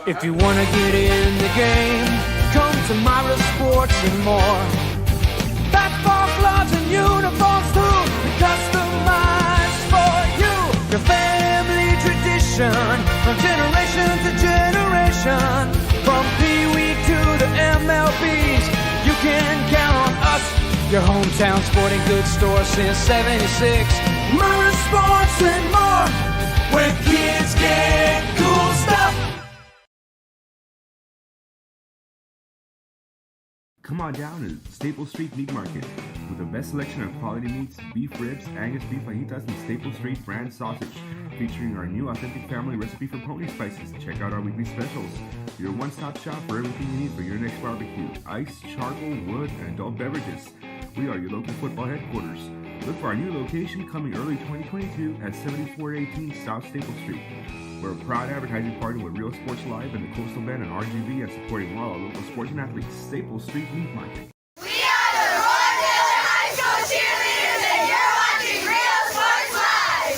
If you want to get in the game, come to Myra Sports and more. Basketball gloves and uniforms too, customized for you. Your family tradition tradition, from generation to generation, from Pee Wee to the MLBs. You can count on us, your hometown sporting goods store since '76. Murrah Sports and more, where kids get cool stuff. Come on down to Staple Street Meat Market with the best selection of quality meats, beef ribs, Angus beef fajitas, and Staple Street brand sausage, featuring our new authentic family recipe for pony spices. Check out our weekly specials. Your one-stop shop for everything you need for your next barbecue: ice, charcoal, wood, and adult beverages. We are your local football headquarters. Look for our new location coming early 2022 at 7418 South Staple Street. We're a proud advertising partner with Real Sports Live and the Coastal Bend and RGV, and supporting all our local sports and athletes. Staple Street Meat Market. We are the Roy Taylor High School cheerleaders, and you're watching Real Sports Live.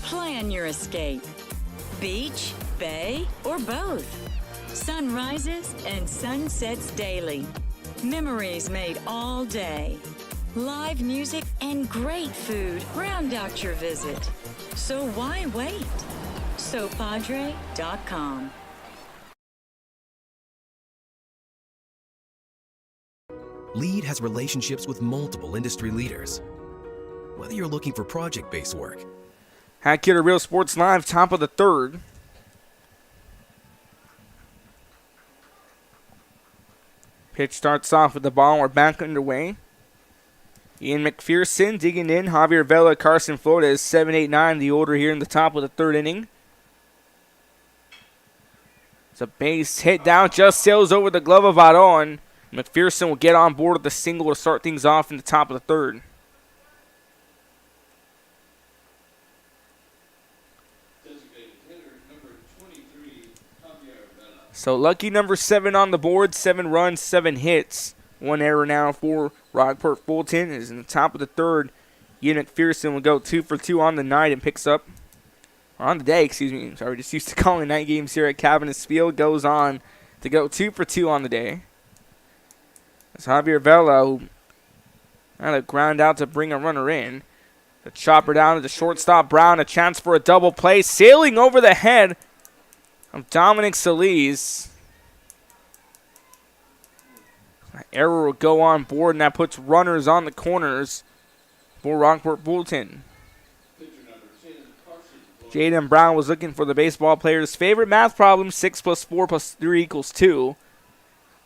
Plan your escape. Beach, bay, or both. Sunrises and sunsets daily. Memories made all day. Live music and great food round out your visit. So why wait? SoPadre.com. Lead has relationships with multiple industry leaders. Whether you're looking for project-based work, Hat Kidder Real Sports Live, top of the third. Pitch starts off with the ball. We're back underway. Ian McPherson digging in. Javier Vela, Carson Flores, 7-8-9, the order here in the top of the third inning. It's a base hit down, just sails over the glove of Aron. McPherson will get on board with the single to start things off in the top of the third. So lucky number 7 on the board, 7 runs, 7 hits. 1 error now for Rockport-Fulton. Is in the top of the third. Ian McPherson will go 2 for 2 on the night and picks up, or on the day, excuse me. Sorry, just used to calling night games here at Cabinets Field. Goes on to go 2 for 2 on the day. It's Javier Vela who had a ground out to bring a runner in. The chopper down to the shortstop Brown. A chance for a double play. Sailing over the head of Dominic Solis. That error will go on board, and that puts runners on the corners for Rockport-Fulton. Jaden Brown was looking for the baseball player's favorite math problem, 6 + 4 + 3 = 2.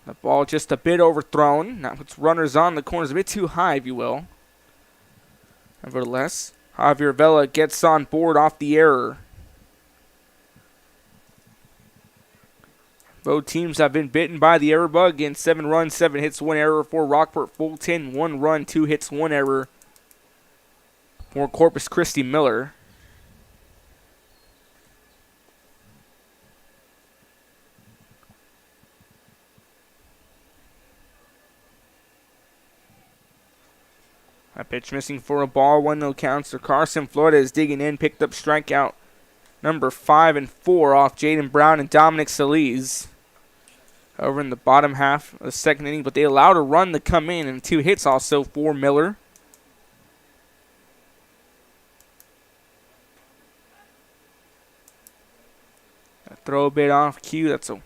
The ball just a bit overthrown. That puts runners on the corners, a bit too high, if you will. Nevertheless, Javier Vela gets on board off the error. Both teams have been bitten by the error bug. In 7 runs, 7 hits, 1 error for Rockport-Fulton. 1 run, 2 hits, 1 error for Corpus Christi Miller. That pitch missing for a ball. 1-0 counts. So Carson Flores digging in, picked up strikeout number 5 and 4 off Jaden Brown and Dominic Solis over in the bottom half of the second inning, but they allowed a run to come in and 2 hits also for Miller. A throw a bit off cue. That's a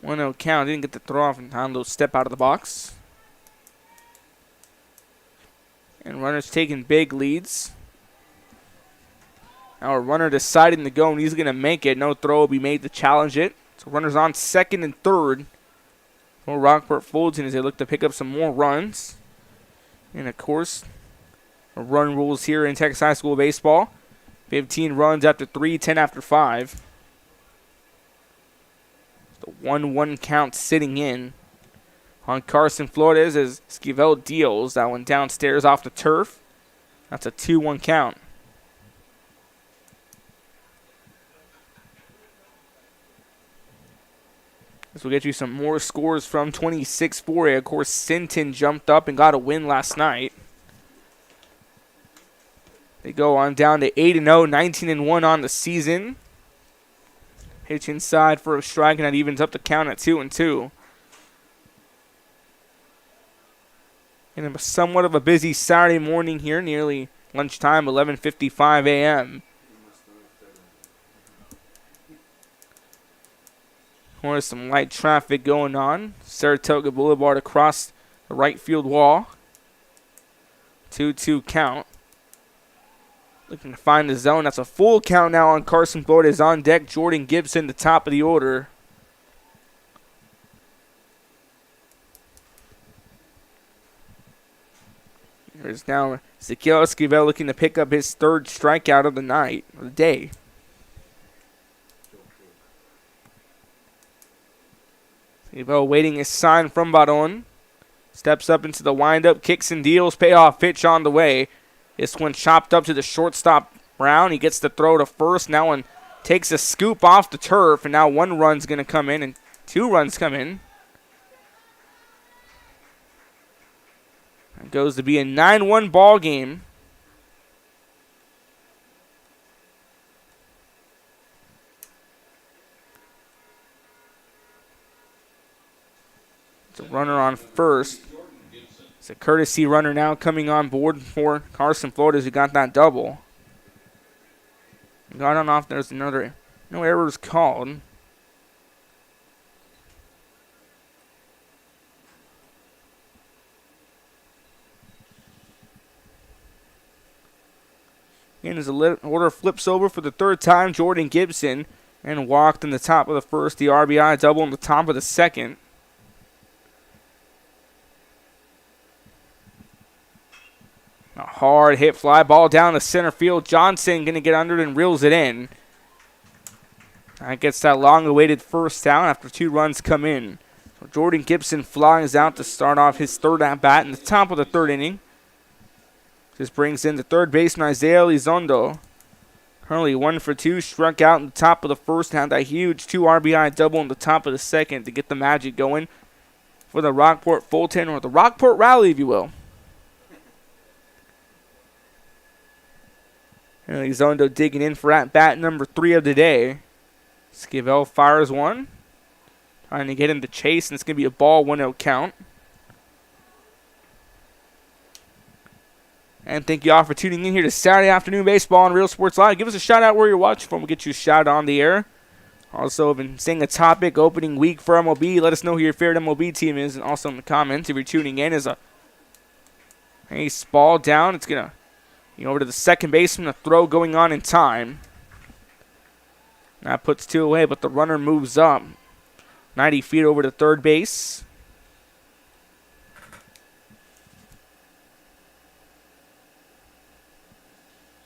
1-0 count. Didn't get the throw off in time to step out of the box. And runners taking big leads. Now a runner deciding to go, and he's going to make it. No throw will be made to challenge it. So runners on second and third for Rockport-Fulton as they look to pick up some more runs. And, of course, run rules here in Texas high school baseball. 15 runs after 3, 10 after 5. The 1-1 count sitting in on Carson Flores as Esquivel deals that one downstairs off the turf. That's a 2-1 count. This will get you some more scores from 26-4A. Of course, Sinton jumped up and got a win last night. They go on down to 8-0, 19-1 on the season. Pitch inside for a strike, and that evens up the count at 2-2. And somewhat of a busy Saturday morning here, nearly lunchtime, 11:55 a.m. There's some light traffic going on. Saratoga Boulevard across the right field wall. 2-2 count. Looking to find the zone. That's a full count now on Carson Florida. Is on deck. Jordan Gibson, the top of the order. There's now Ezekiel Esquivel looking to pick up his third strikeout of the night, of the day. Esquivel waiting his sign from Baron. Steps up into the windup, kicks and deals, payoff pitch on the way. This one chopped up to the shortstop Brown. He gets the throw to first. Now one takes a scoop off the turf, and now 1 run's going to come in, and 2 runs come in. It goes to be a 9-1 ball game. It's a runner on first. It's a courtesy runner now coming on board for Carson Flores, who got that double. Got on off. There's another. No errors called. Again, as the order flips over for the third time, Jordan Gibson, and walked in the top of the first. The RBI double in the top of the second. A hard hit fly ball down the center field. Johnson going to get under it and reels it in. That gets that long-awaited first down after 2 runs come in. So Jordan Gibson flies out to start off his third at-bat in the top of the third inning. This brings in the third baseman, Isaiah Elizondo. Currently 1 for 2, struck out in the top of the first, had that huge 2 RBI double in the top of the second to get the magic going for the Rockport-Fulton, or the Rockport Rally, if you will. Elizondo digging in for at-bat number 3 of the day. Esquivel fires one. Trying to get him to chase, and it's going to be a ball, 1-0 count. And thank you all for tuning in here to Saturday Afternoon Baseball on Real Sports Live. Give us a shout-out where you're watching from. We'll get you a shout on the air. Also, been seeing a topic, opening week for MLB. Let us know who your favorite MLB team is, and also in the comments if you're tuning in. Is a ace ball down. It's going to over to the second baseman, a throw going on in time. That puts 2 away, but the runner moves up 90 feet over to third base.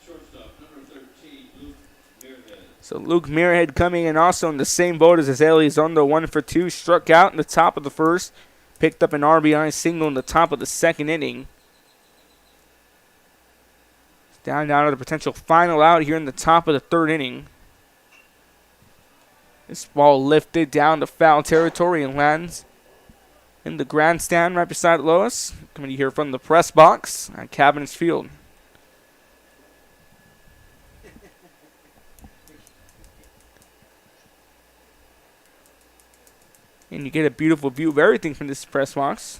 Shortstop, number 13, Luke Muirhead. So Luke Muirhead coming in also in the same boat as Elizondo, 1 for 2, struck out in the top of the first, picked up an RBI single in the top of the second inning. Down to the potential final out here in the top of the third inning. This ball lifted down to foul territory and lands in the grandstand right beside Lois. Coming to hear from the press box at Cabinets Field. And you get a beautiful view of everything from this press box.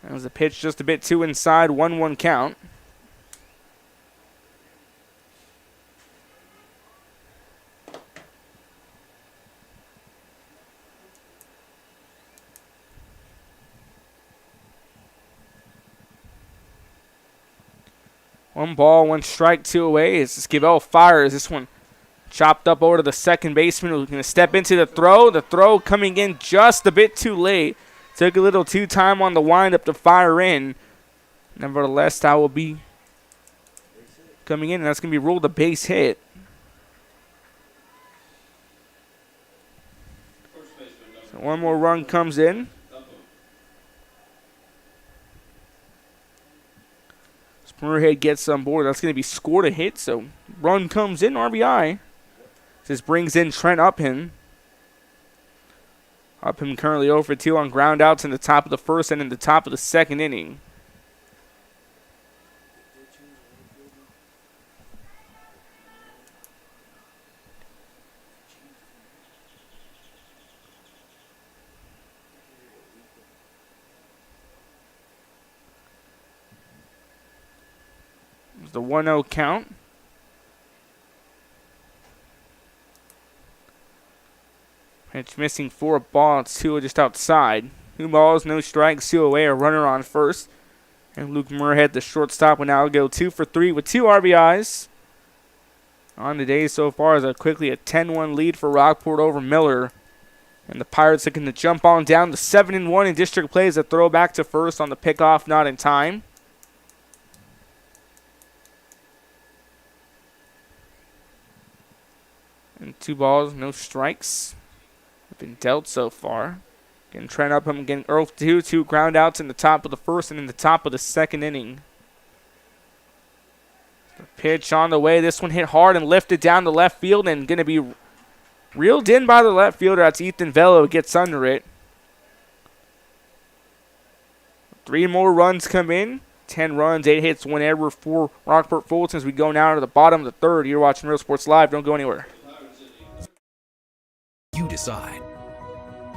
That was a pitch just a bit too inside, 1-1 count. One ball, 1 strike, 2 away. As Esquivel fires, this one chopped up over to the second baseman who's going to step into the throw. The throw coming in just a bit too late. Took a little too time on the windup to fire in. Nevertheless, that will be coming in, and that's going to be ruled a base hit. So 1 more run comes in. This Moorhead gets on board. That's going to be scored a hit, so run comes in, RBI. This brings in Trent Upham. Upham currently 0 for 2 on ground outs in the top of the first and in the top of the second inning. The 1-0 count. Pitch missing for a ball. It's 2 just outside. 2 balls, no strikes, 2 away. A runner on first. And Luke Moorhead, the shortstop, will now go 2 for 3 with 2 RBIs. On the day so far is quickly a 10-1 lead for Rockport over Miller. And the Pirates looking to jump on down to 7-1 in district play as a throwback to first on the pickoff, not in time. And 2 balls, no strikes. Have been dealt so far. Again, Trent Upham again, 0 for 2, 2 ground outs in the top of the first and in the top of the second inning. The pitch on the way. This one hit hard and lifted down the left field and going to be reeled in by the left fielder. That's Ethan Velo, gets under it. 3 more runs come in. 10 runs, 8 hits, 1 error for Rockport-Fulton as we go now to the bottom of the third. You're watching Real Sports Live. Don't go anywhere. You decide.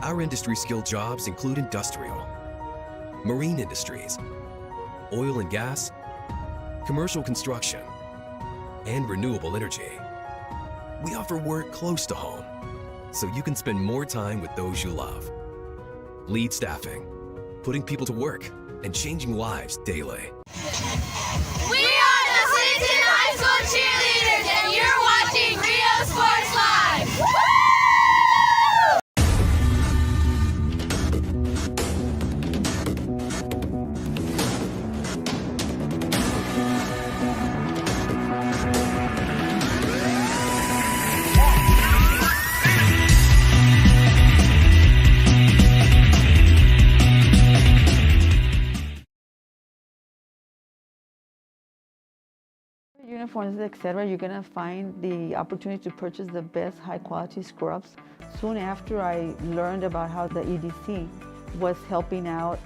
Our industry-skilled jobs include industrial, marine industries, oil and gas, commercial construction, and renewable energy. We offer work close to home, so you can spend more time with those you love. Lead staffing, putting people to work, and changing lives daily. We are the Clinton High School cheerleaders, and you're watching Real Sports Live. Woo! Uniforms, etc., you're going to find the opportunity to purchase the best high quality scrubs. Soon after I learned about how the EDC was helping out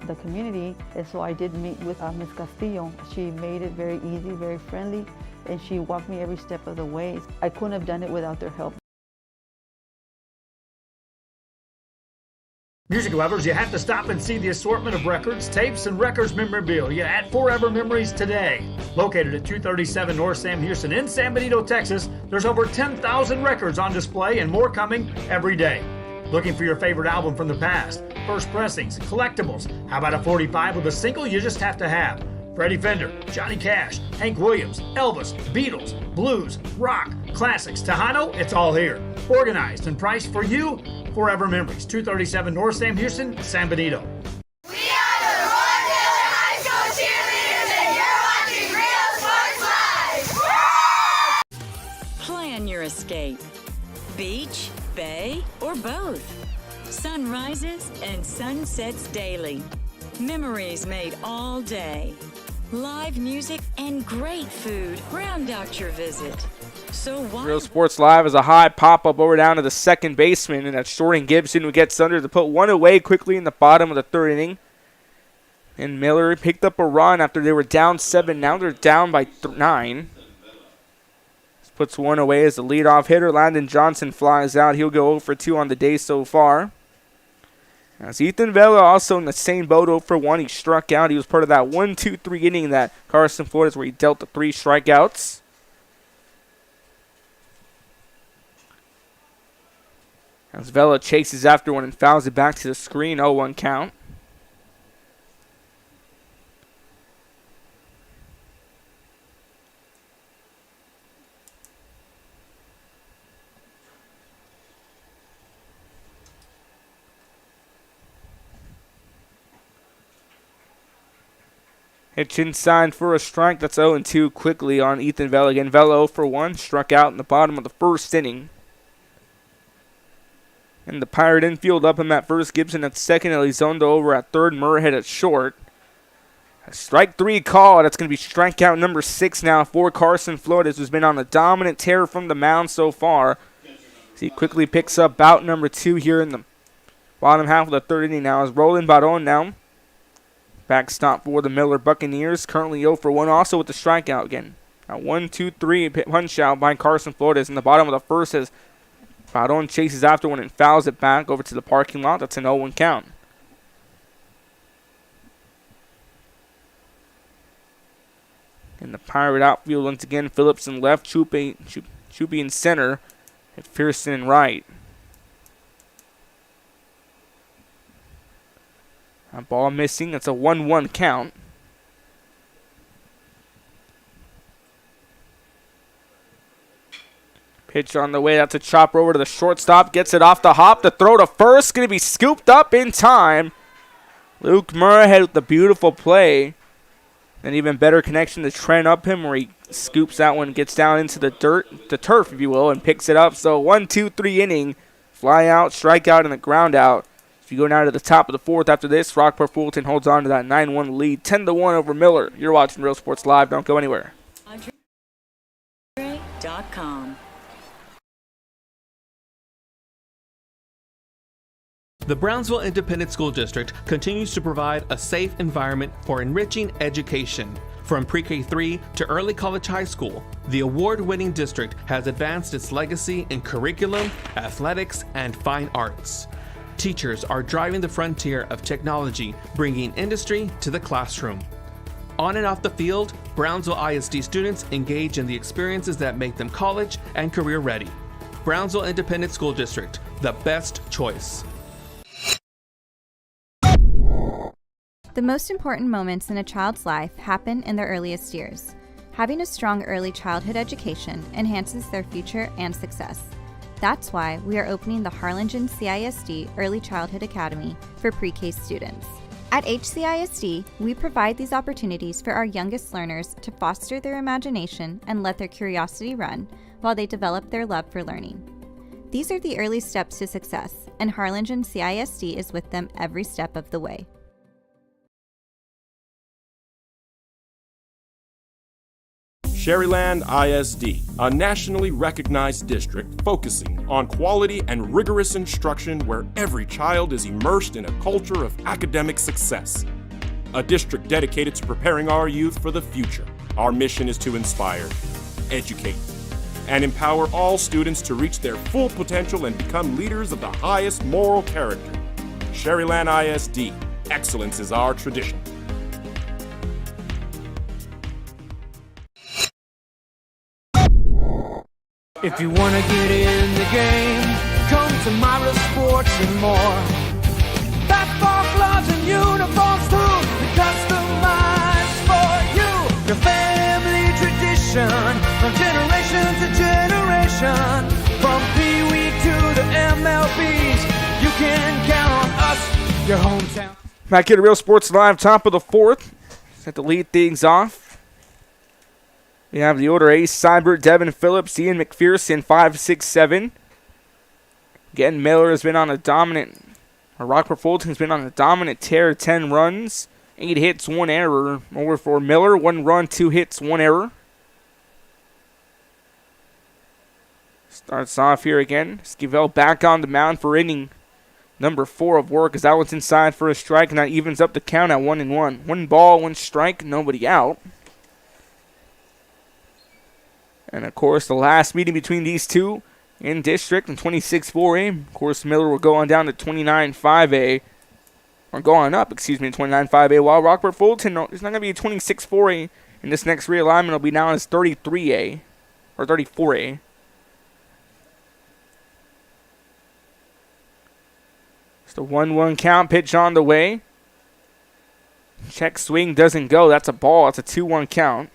the community, and so I did meet with Ms. Castillo. She made it very easy, very friendly, and she walked me every step of the way. I couldn't have done it without their help. Music lovers, you have to stop and see the assortment of records, tapes, and records memorabilia at Forever Memories today. Located at 237 North Sam Houston in San Benito, Texas, there's over 10,000 records on display and more coming every day. Looking for your favorite album from the past, first pressings, collectibles? How about a 45 with a single you just have to have? Freddie Fender, Johnny Cash, Hank Williams, Elvis, Beatles, blues, rock, classics, Tejano, it's all here. Organized and priced for you. Forever Memories, 237 North Sam Houston, San Benito. We are the Roy Taylor High School cheerleaders, and you're watching Real Sports Live. Plan your escape. Beach, bay, or both. Sunrises and sunsets daily. Memories made all day. Live music and great food round out your visit. So why? Real Sports Live is a high pop-up over down to the second baseman, and that's Jordan Gibson who gets under to put 1 away quickly in the bottom of the third inning. And Miller picked up a run after they were down 7. Now they're down by 9. This puts 1 away as the leadoff hitter. Landon Johnson flies out. He'll go 0 for 2 on the day so far. As Ethan Vela also in the same boat, 0 for 1. He struck out. He was part of that 1-2-3 inning that Carson Flores where he dealt the 3 strikeouts. As Vela chases after one and fouls it back to the screen, 0-1 count. Hitch inside for a strike. That's 0-2 quickly on Ethan Vela. Again, Vela 0 for 1. Struck out in the bottom of the first inning. And the Pirate infield up him at first. Gibson at second. Elizondo over at third. Moorhead at short. Strike 3 call. That's going to be strikeout number 6 now for Carson Flores, who's been on a dominant tear from the mound so far. So he quickly picks up bout number 2 here in the bottom half of the third inning now. Is Roland Baron now. Backstop for the Miller Buccaneers. Currently 0 for 1 also with the strikeout again. Now 1-2-3 punch out by Carson Flores in the bottom of the first as Baron chases after one and fouls it back over to the parking lot. That's an 0-1 count. In the Pirate outfield once again, Phillips in left, Chupi in center, and Pearson in right. A ball missing. That's a 1-1 count. Pitch on the way. That's a chopper over to the shortstop. Gets it off the hop. The throw to first. Going to be scooped up in time. Luke Murrah with the beautiful play. An even better connection to Trent Upham where he scoops that one, gets down into the turf, if you will, and picks it up. So 1-2-3 inning. Fly out, strikeout, and a ground out. If you go now to the top of the fourth after this, Rockport-Fulton holds on to that 9-1 lead, 10-1 over Miller. You're watching Real Sports Live. Don't go anywhere. .com. The Brownsville Independent School District continues to provide a safe environment for enriching education. From pre-K3 to early college high school, the award-winning district has advanced its legacy in curriculum, athletics, and fine arts. Teachers are driving the frontier of technology, bringing industry to the classroom. On and off the field, Brownsville ISD students engage in the experiences that make them college and career ready. Brownsville Independent School District, the best choice. The most important moments in a child's life happen in their earliest years. Having a strong early childhood education enhances their future and success. That's why we are opening the Harlingen CISD Early Childhood Academy for pre-K students. At HCISD, we provide these opportunities for our youngest learners to foster their imagination and let their curiosity run while they develop their love for learning. These are the early steps to success, and Harlingen CISD is with them every step of the way. Sherryland ISD, a nationally recognized district focusing on quality and rigorous instruction where every child is immersed in a culture of academic success. A district dedicated to preparing our youth for the future. Our mission is to inspire, educate, and empower all students to reach their full potential and become leaders of the highest moral character. Sherryland ISD, excellence is our tradition. If you want to get in the game, come to Myra Sports and more. Basketball gloves and uniforms too, customized for you. Your family tradition, from generation to generation. From Pee Wee to the MLBs, you can count on us, your hometown. Back here to Real Sports Live, top of the fourth. Set to lead things off. We have the order ace, Seibert, Devin Phillips, Ian McPherson, 5, 6, 7. Again, Miller has been on a dominant, or Rockport-Fulton has been on a dominant tear, 10 runs, 8 hits, 1 error. Over for Miller, 1 run, 2 hits, 1 error. Starts off here again. Scavell back on the mound for inning number 4 of work as that one's inside for a strike, and that evens up the count at 1-1. 1 ball, 1 strike, nobody out. And, of course, the last meeting between these two in district in 26-4A. Of course, Miller will go on down to 29-5A. Or go on up, excuse me, 29-5A. While Rockport-Fulton, it's not going to be a 26-4A. In this next realignment, it'll be now as 33A. Or 34A. It's the 1-1 count. Pitch on the way. Check swing doesn't go. That's a ball. That's a 2-1 count.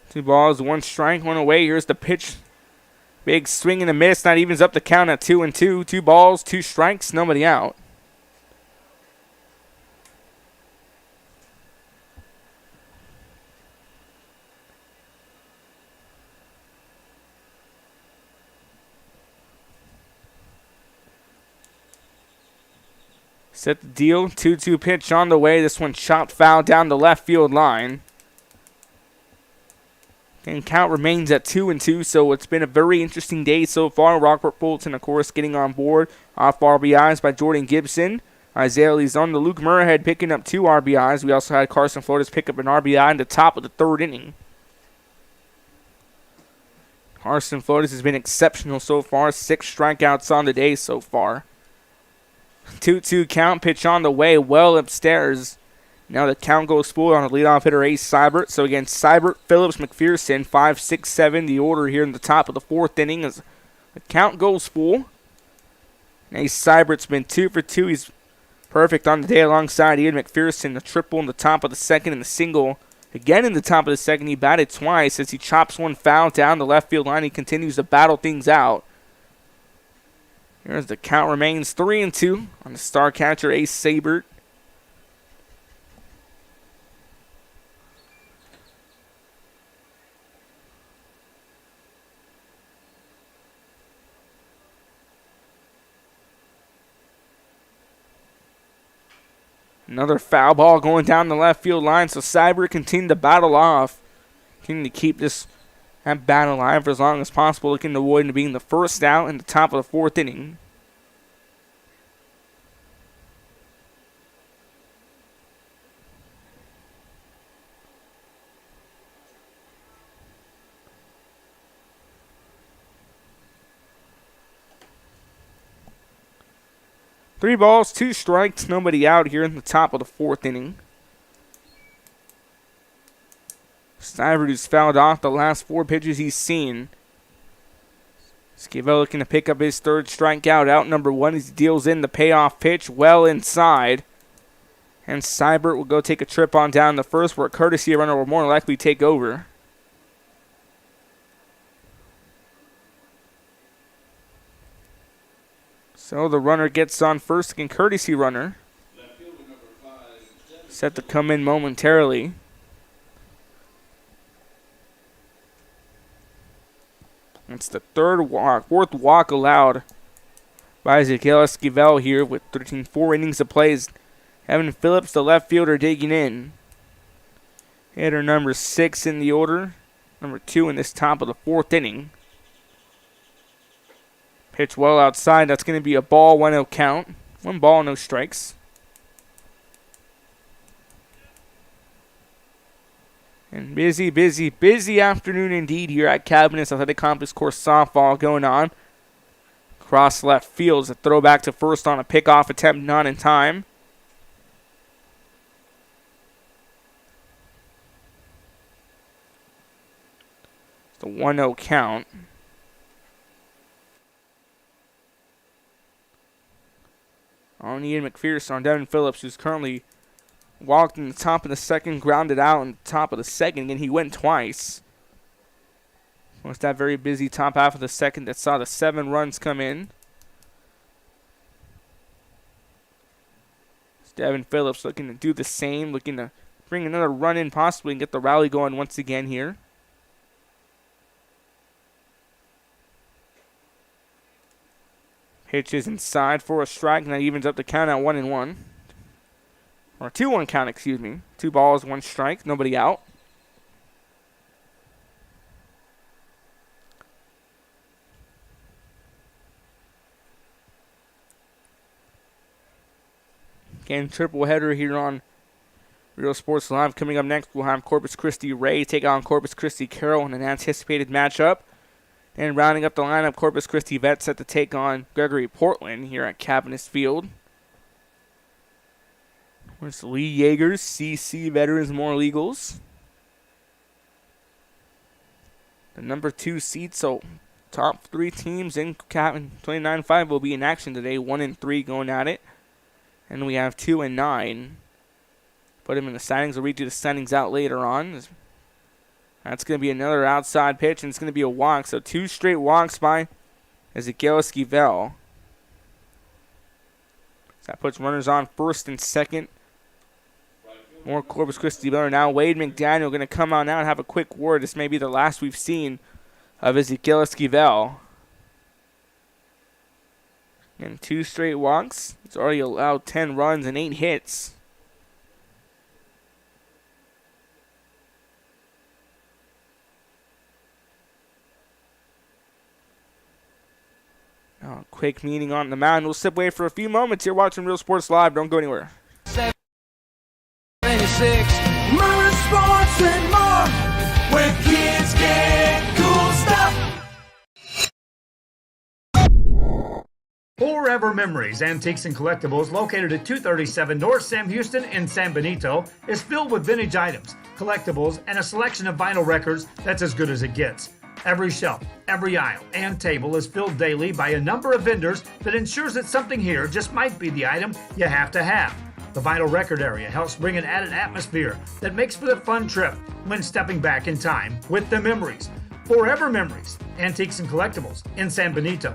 Two balls, 1 strike, 1 away. Here's the pitch. Big swing and a miss. That evens up the count at 2-2. 2 balls, 2 strikes, nobody out. Set the deal. 2-2 pitch on the way. This one chopped foul down the left field line. And count remains at 2-2, so it's been a very interesting day so far. Rockport-Fulton, of course, getting on board off RBIs by Jordan Gibson. Isaiah Lizon, the Luke Murrayhead picking up 2 RBIs. We also had Carson Flores pick up an RBI in the top of the 3rd inning. Carson Flores has been exceptional so far. 6 strikeouts on the day so far. 2-2 count, pitch on the way, well upstairs. Now the count goes full on the leadoff hitter, Ace Seibert. So again, Seibert, Phillips, McPherson, 5, 6, 7. The order here in the top of the 4th inning as the count goes full. And Ace Seibert's been 2 for 2. He's perfect on the day alongside Ian McPherson. The triple in the top of the 2nd and the single again in the top of the 2nd. He batted twice as he chops one foul down the left field line. He continues to battle things out. Here's the count remains 3-2 on the star catcher, Ace Seibert. Another foul ball going down the left field line, so Seibert continuing to battle off. Continuing to keep this battle alive for as long as possible, looking to avoid being the first out in the top of the 4th inning. Three balls, 2 strikes, nobody out here in the top of the 4th inning. Seibert, who's fouled off the last 4 pitches he's seen. Scavell looking to pick up his 3rd strikeout, out number 1 as he deals in the payoff pitch well inside. And Seibert will go take a trip on down the first, where a courtesy runner will more likely take over. So the runner gets on first, again, courtesy runner. Set to come in momentarily. It's the 4th walk allowed by Ezekiel Esquivel here with 4 innings of plays. Evan Phillips, the left fielder, digging in. Hitter number 6 in the order. Number 2 in this top of the 4th inning. Pitch well outside. That's going to be a ball, 1-0 count. 1 ball, no strikes. And busy afternoon indeed here at Cabinets Athletic Campus Course softball going on. Cross left field is a throwback to first on a pickoff attempt, not in time. It's the 1-0 count. On Ian McPherson, on Devin Phillips, who's currently walked in the top of the 2nd, grounded out in the top of the 2nd, and he went twice. Was that very busy top half of the 2nd that saw the 7 runs come in. It's Devin Phillips looking to do the same, looking to bring another run in possibly and get the rally going once again here. Pitches inside for a strike, and that evens up the count at 1-1. Or 2-1 count, excuse me. 2 balls, 1 strike, nobody out. Again, triple header here on Real Sports Live. Coming up next, we'll have Corpus Christi Ray take on Corpus Christi Carroll in an anticipated matchup. And rounding up the lineup, Corpus Christi Vets set to take on Gregory Portland here at Cabinets Field. Where's Lee Yeagers, CC Veterans More Legals. The number 2 seed, so top 3 teams in Cabin 29-5 will be in action today. 1 and 3 going at it. And we have 2 and 9. Put him in the standings. We'll read you the standings out later on. That's going to be another outside pitch, and it's going to be a walk. So 2 straight walks by Ezekiel Esquivel. So that puts runners on first and second. More Corpus Christi runner now. Wade McDaniel going to come out now and have a quick word. This may be the last we've seen of Ezekiel Esquivel. And 2 straight walks. He's already allowed 10 runs and 8 hits. Now, quick meeting on the mound. We'll step away for a few moments. You're watching Real Sports Live. Don't go anywhere. 76, Murray Sports and more, where kids get cool stuff. Forever Memories, Antiques and Collectibles, located at 237 North Sam Houston in San Benito, is filled with vintage items, collectibles, and a selection of vinyl records that's as good as it gets. Every shelf, every aisle, and table is filled daily by a number of vendors that ensures that something here just might be the item you have to have. The vinyl record area helps bring an added atmosphere that makes for a fun trip when stepping back in time with the memories. Forever Memories, Antiques and Collectibles in San Benito.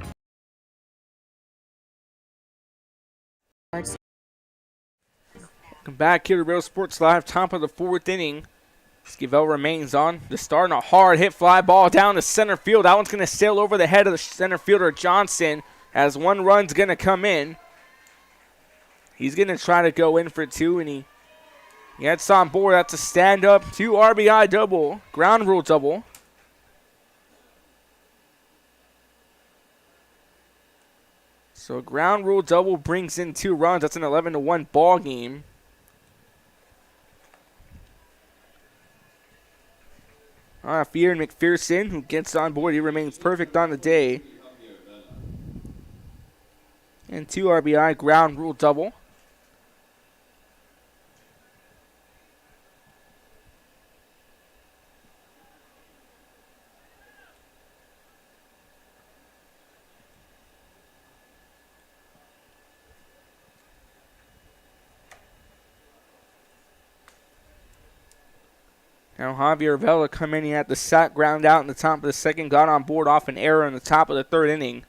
Welcome back here to Real Sports Live, top of the 4th inning. Esquivel remains on. The start and a hard hit fly ball down to center field. That one's going to sail over the head of the center fielder Johnson as 1 run's going to come in. He's going to try to go in for 2, and he gets on board. That's a stand-up 2 RBI double, ground rule double. So ground rule double brings in 2 runs. That's an 11-1 ball game. Fear McPherson, who gets on board. He remains perfect on the day. And 2 RBI ground rule double. Now Javier Vela come in. He had the sack ground out in the top of the 2nd. Got on board off an error in the top of the 3rd inning.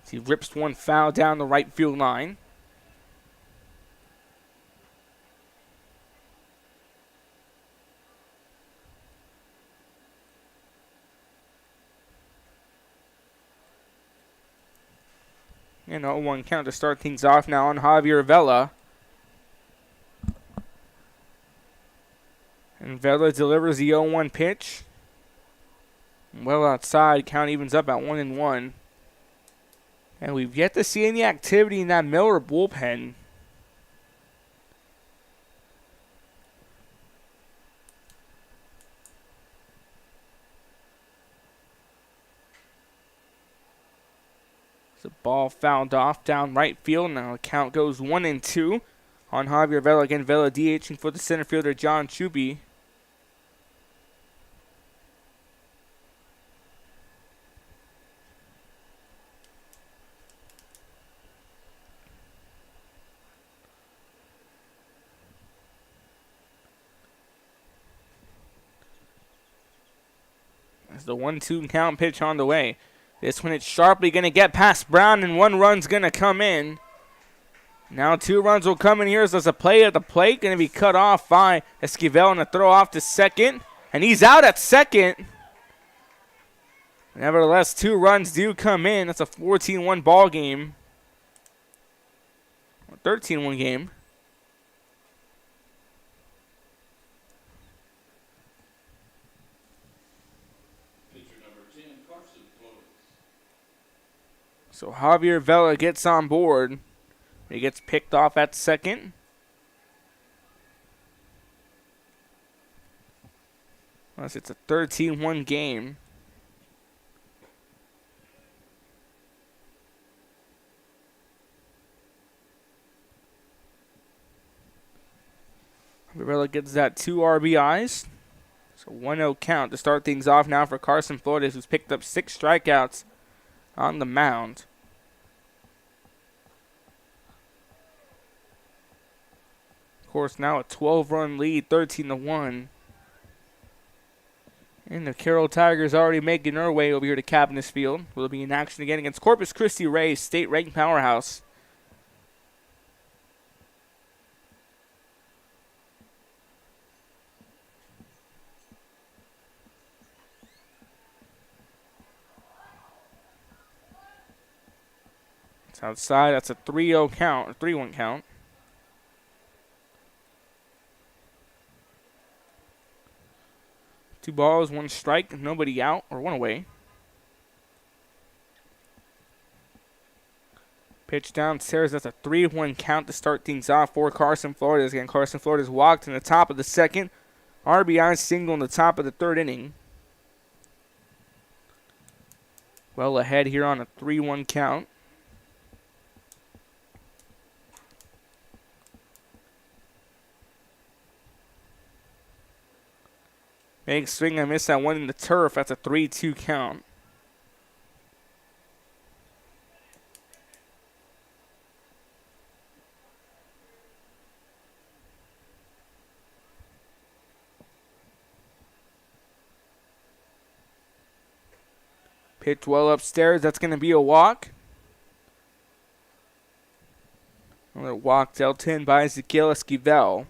He rips 1 foul down the right field line. And 0-1 count to start things off now on Javier Vela. And Vela delivers the 0-1 pitch. Well outside, count evens up at 1-1. And we've yet to see any activity in that Miller bullpen. The ball fouled off down right field. Now the count goes 1-2 on Javier Vela. Again, Vela DHing for the center fielder, John Chuby. As the 1-2 count pitch on the way. This one it's sharply going to get past Brown, and 1 run's going to come in. Now 2 runs will come in here as there's a play at the plate. Going to be cut off by Esquivel and a throw off to 2nd. And he's out at 2nd. Nevertheless, 2 runs do come in. That's a 14-1 ball game. 13-1 game. So Javier Vela gets on board. He gets picked off at 2nd. Unless it's a 13-1 game. Javier Vela gets that 2 RBIs. So 1-0 count to start things off now for Carson Flores, who's picked up 6 strikeouts on the mound. Of course, now a 12-run lead, 13-1. And the Carroll Tigers already making their way over here to Cabinets Field. Will be in action again against Corpus Christi Rays, state-ranked powerhouse. outside. That's a 3-0 count, or 3-1 count. Two balls, one strike, nobody out, or one away. Pitch downstairs. That's a 3-1 count to start things off for Carson Flores. Again, Carson Flores walked in the top of the second. RBI single in the top of the third inning. Well ahead here on a 3-1 count. Big swing. I missed that one in the turf. That's a 3-2 count. Pitch well upstairs. That's going to be a walk. Another walk dealt in by Ezequiel Esquivel.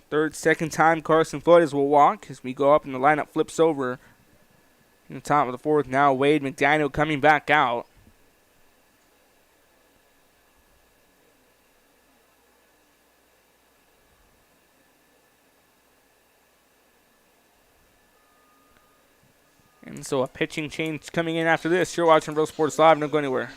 The second time Carson Flores will walk as we go up and the lineup flips over in the top of the fourth. Now Wade McDaniel coming back out. And so a pitching change coming in after this. You're watching Real Sports Live. Don't go anywhere.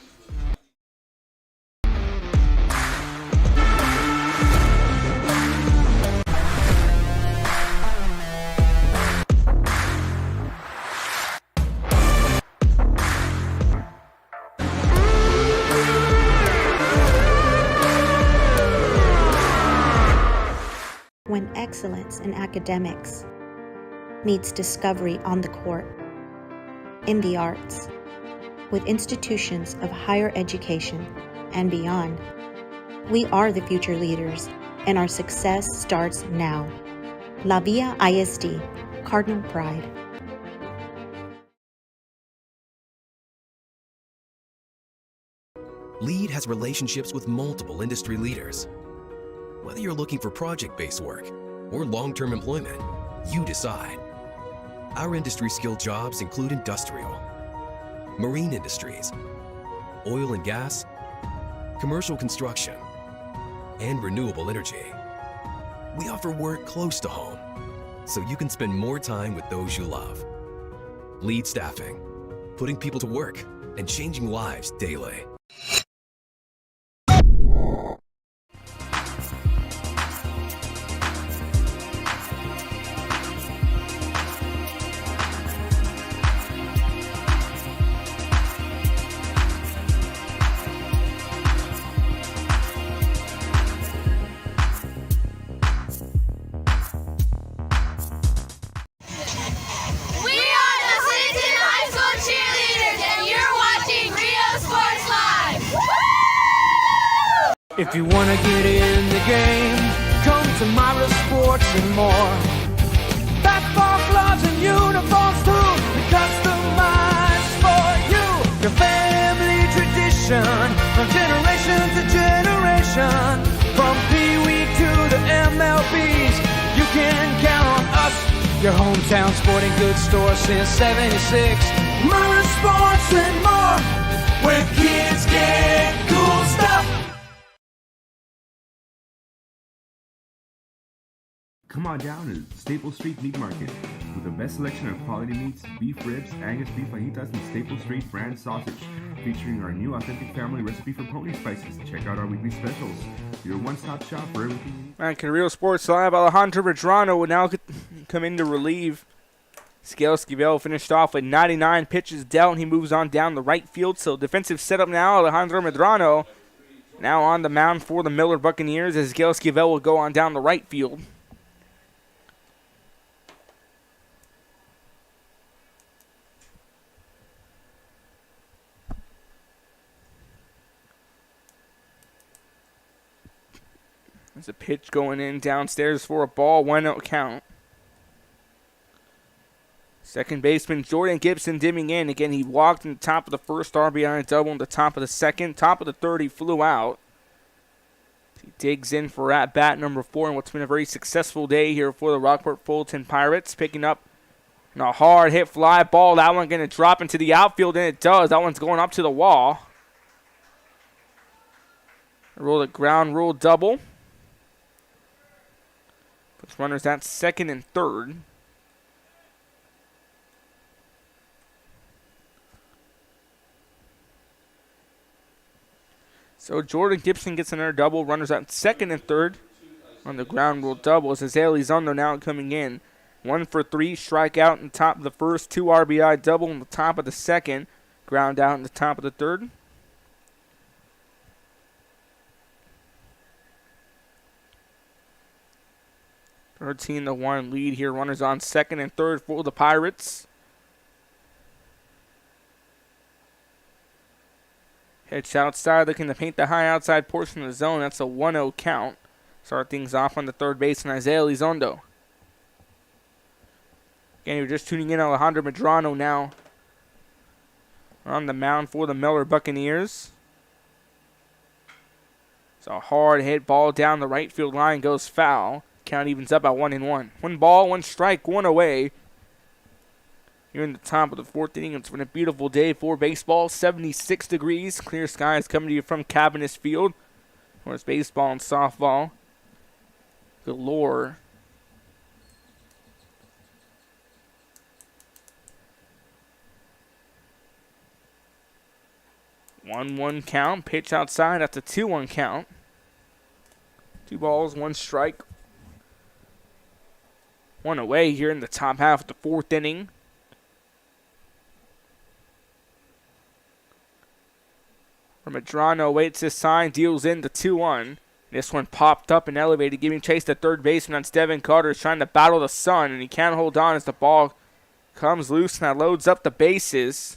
When excellence in academics meets discovery on the court, in the arts, with institutions of higher education and beyond, we are the future leaders, and our success starts now. La Villa ISD, Cardinal Pride. LEAD has relationships with multiple industry leaders. Whether you're looking for project-based work or long-term employment, you decide. Our industry-skilled jobs include industrial, marine industries, oil and gas, commercial construction, and renewable energy. We offer work close to home, so you can spend more time with those you love. LEAD Staffing, putting people to work and changing lives daily. If you want to get in the game, come to Myra Sports and more. Basketball gloves and uniforms too, customized for you. Your family tradition, from generation to generation. From Pee Wee to the MLBs, you can count on us. Your hometown sporting goods store since '76. Myra Sports and more, where kids get cool stuff. Come on down to Staples Street Meat Market with the best selection of quality meats, beef ribs, Angus beef fajitas, and Staples Street brand sausage, featuring our new authentic family recipe for pony spices. Check out our weekly specials. Your one-stop shop for everything. Back in Real Sports Live, Alejandro Medrano would now come in to relieve. Ezequiel Esquivel finished off with 99 pitches dealt, and he moves on down the right field. So defensive setup now, Alejandro Medrano now on the mound for the Miller Buccaneers. Ezequiel Esquivel will go on down the right field. There's a pitch going in downstairs for a ball, 1-0 count. Second baseman Jordan Gibson dimming in. Again, he walked in the top of the first, RBI double in the top of the second. Top of the third, he flew out. He digs in for at-bat number 4 in what's been a very successful day here for the Rockport-Fulton Pirates, picking up And a hard hit fly ball. That one going to drop into the outfield, and it does. That one's going up to the wall. Rule the ground rule double. Puts runners at second and third. So Jordan Gibson gets another double. Runners at second and third on the ground rule double. As Elizondo now coming in. 1 for 3, strikeout in the top of the first, 2 RBI double in the top of the second, ground out in the top of the third. Thirteen to 1 lead here. Runners on second and third for the Pirates. Pitch outside, looking to paint the high outside portion of the zone. That's a 1-0 count. Start things off on the third baseman, Isaiah Elizondo. Again, you're just tuning in. Alejandro Medrano now on the mound for the Miller Buccaneers. It's a hard hit ball down the right field line, goes foul. Count evens up at 1-1. 1 ball, 1 strike, 1 away. Here in the top of the fourth inning. It's been a beautiful day for baseball. 76 degrees. Clear skies coming to you from Cabinets Field. Where it's baseball and softball galore. One count. Pitch outside. That's a 2-1 count. 2 balls, 1 strike. 1 away here in the top half of the fourth inning. Medrano waits his sign, deals in the 2-1. This one popped up and elevated, giving chase to third baseman. That's Devin Carter trying to battle the sun, and he can't hold on as the ball comes loose, and that loads up the bases.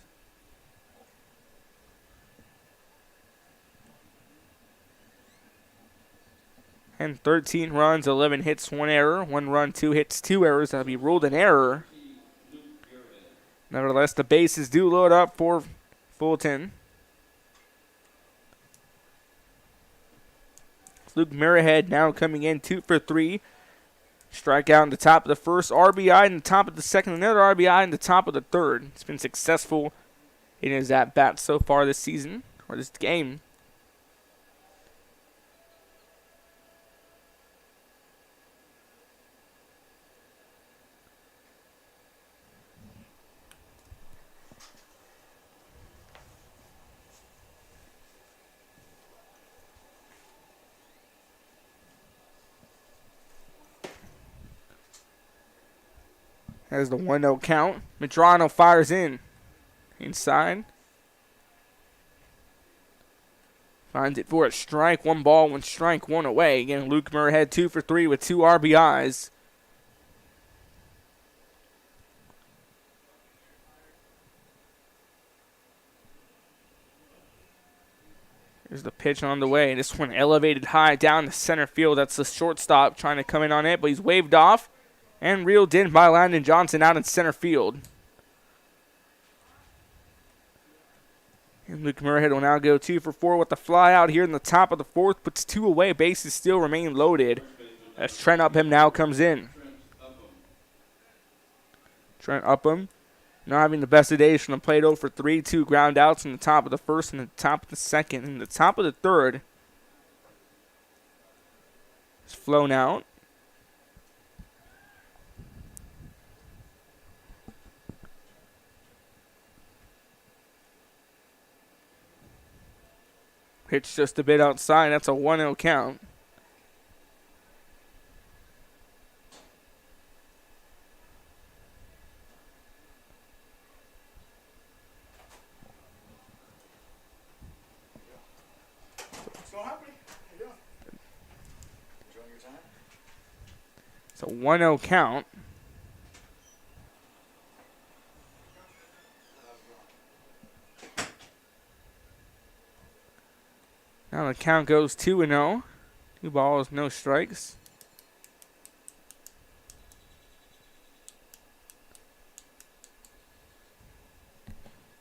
And 13 runs, 11 hits, 1 error. 1 run, 2 hits, 2 errors. That'll be ruled an error. Nevertheless, the bases do load up for Fulton. Luke Muirhead now coming in 2 for 3. Strikeout in the top of the first, RBI in the top of the second, another RBI in the top of the third. He's been successful in his at-bats so far this season, or this game. Has the 1-0 count. Medrano fires in. Inside. Finds it for a strike. 1 ball, 1 strike, 1 away. Again, Luke Muirhead 2 for 3 with 2 RBIs. Here's the pitch on the way. This one elevated high down the center field. That's the shortstop trying to come in on it, but he's waved off. And reeled in by Landon Johnson out in center field. And Luke Muirhead will now go 2 for 4 with the fly out here in the top of the fourth. Puts 2 away. Bases still remain loaded as Trent Upham now comes in. Trent Upham not having the best of days from the plate. 0 for 3. 2 ground outs in the top of the first and the top of the second. And the top of the third is flown out. Pitch just a bit outside. That's a 1-0 count. So happy. How you doing? Enjoying your time? It's a 1-0 count. Now the count goes 2-0. 2 balls, no strikes.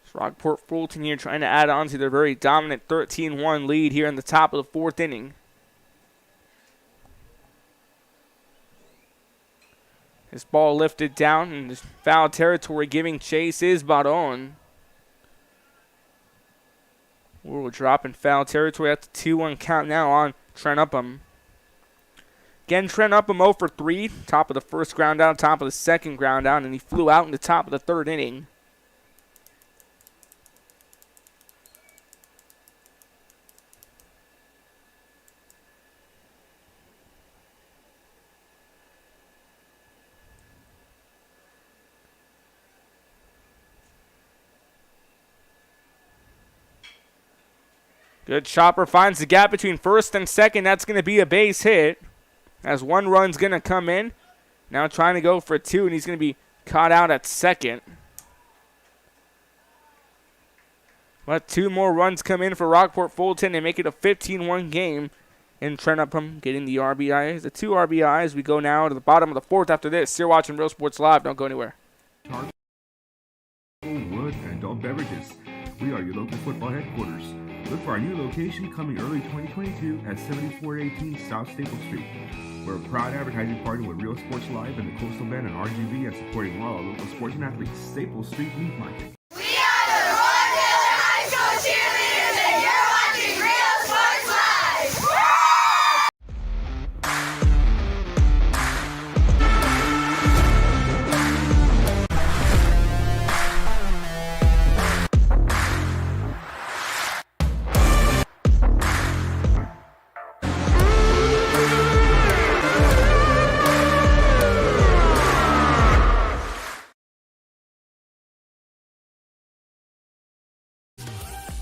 It's Rockport-Fulton here trying to add on to their very dominant 13-1 lead here in the top of the fourth inning. This ball lifted down in foul territory, giving chase is Baron. We'll drop in foul territory at the 2-1 count now on Trent Upham. Again, Trent Upham 0 for 3. Top of the first ground out, top of the second ground out, and he flew out in the top of the third inning. Good chopper, finds the gap between first and second. That's going to be a base hit. As one run's going to come in. Now trying to go for 2, and he's going to be caught out at second. But 2 more runs come in for Rockport-Fulton and make it a 15-1 game. And Trent Upham getting the RBIs. The 2 RBIs. We go now to the bottom of the 4th after this. You're watching Real Sports Live. Don't go anywhere. Wood and adult beverages. We are your local football headquarters. Look for our new location coming early 2022 at 7418 South Staple Street. We're a proud advertising partner with Real Sports Live and the Coastal Band and RGV and supporting all our local sports and athletes. Staple Street Meat Market. We are the Rockport High School cheerleaders, and you're watching Real Sports Live.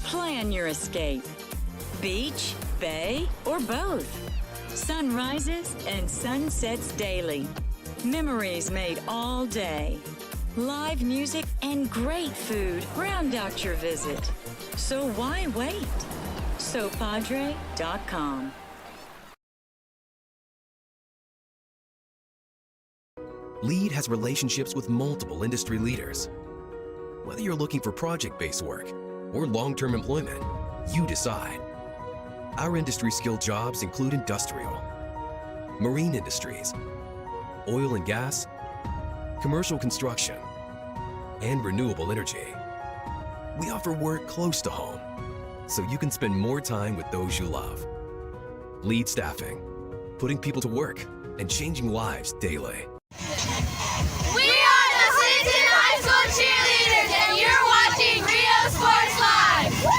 Plan your escape. Beach, bay, or both. Sunrises and sunsets daily. Memories made all day. Live music and great food round out your visit. So why wait? SoPadre.com. Lead has relationships with multiple industry leaders. Whether you're looking for project-based work or long-term employment, you decide. Our industry-skilled jobs include industrial, marine industries, oil and gas, commercial construction, and renewable energy. We offer work close to home, so you can spend more time with those you love. Lead Staffing, putting people to work and changing lives daily. We are the Clinton High School cheerleaders, and you're watching Real Sports Live. Woo!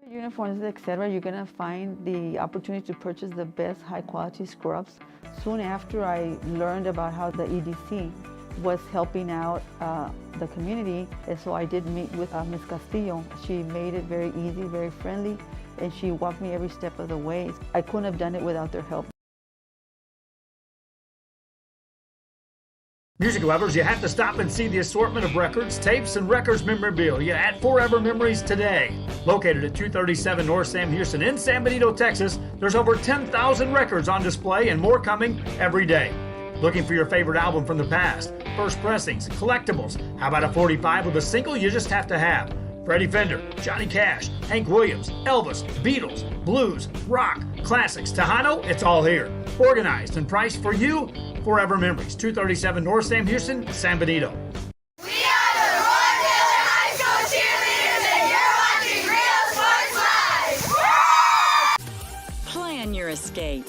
Uniforms, etc., you're going to find the opportunity to purchase the best high quality scrubs. Soon after I learned about how the EDC was helping out the community, and so I did meet with Ms. Castillo. She made it very easy, very friendly, and she walked me every step of the way. I couldn't have done it without their help. Music lovers, you have to stop and see the assortment of records, tapes, and records memorabilia at Forever Memories today. Located at 237 North Sam Houston in San Benito, Texas, there's over 10,000 records on display and more coming every day. Looking for your favorite album from the past, first pressings, collectibles? How about a 45 with a single you just have to have? Freddie Fender, Johnny Cash, Hank Williams, Elvis, Beatles, blues, rock, classics, Tejano, it's all here. Organized and priced for you. Forever Memories, 237 North Sam Houston, San Benito. We are the Rockport High School cheerleaders, and you're watching Real Sports Live. Plan your escape.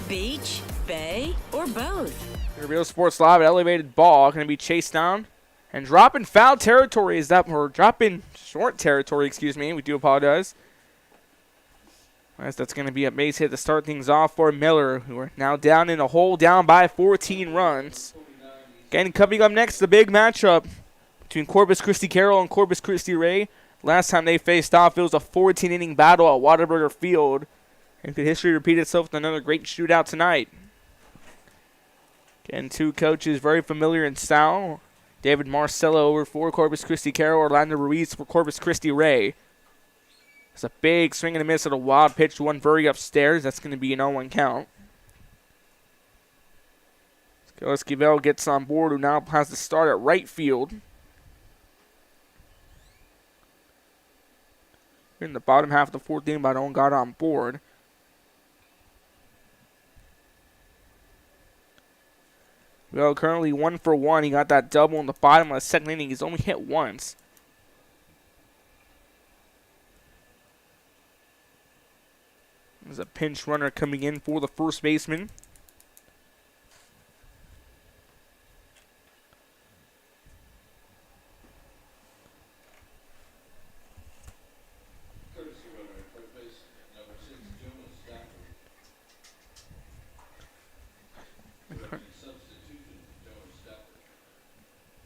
Beach, bay, or both. Your Real Sports Live, an elevated ball going to be chased down and dropping foul territory. Is that or dropping short territory? Excuse me. We do apologize. As that's going to be a base hit to start things off for Miller, who are now down in a hole, down by 14 runs. Again, coming up next, the big matchup between Corpus Christi Carroll and Corpus Christi Ray. Last time they faced off, it was a 14-inning battle at Whataburger Field. And could history repeat itself with another great shootout tonight? Again, two coaches very familiar in style. David Marcello over for Corpus Christi Carroll. Orlando Ruiz for Corpus Christi Ray. It's a big swing and a miss at a wild pitch. One very upstairs. That's going to be an 0-1 count. Esquivel gets on board, who now has to start at right field. In the bottom half of the fourth inning, but Owen got on board. Well, currently 1 for 1. He got that double in the bottom of the second inning. He's only hit once. There's a pinch runner coming in for the first baseman.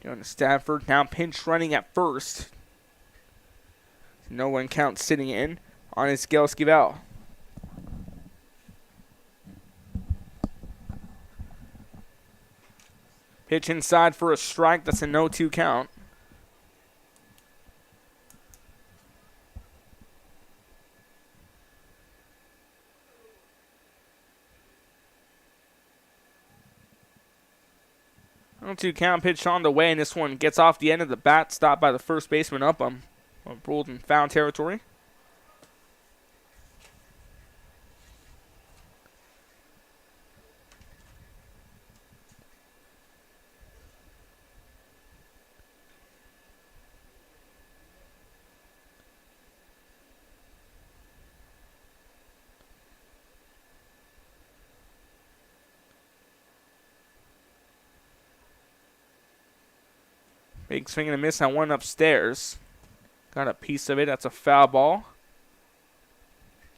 Jonas Stafford now pinch running at first. No one count sitting in on his Esquivel. Pitch inside for a strike. That's a 0-2 count. Two count, pitch on the way, and this one gets off the end of the bat, stopped by the first baseman up on ruled in foul territory. Big swing and a miss on one upstairs. Got a piece of it. That's a foul ball.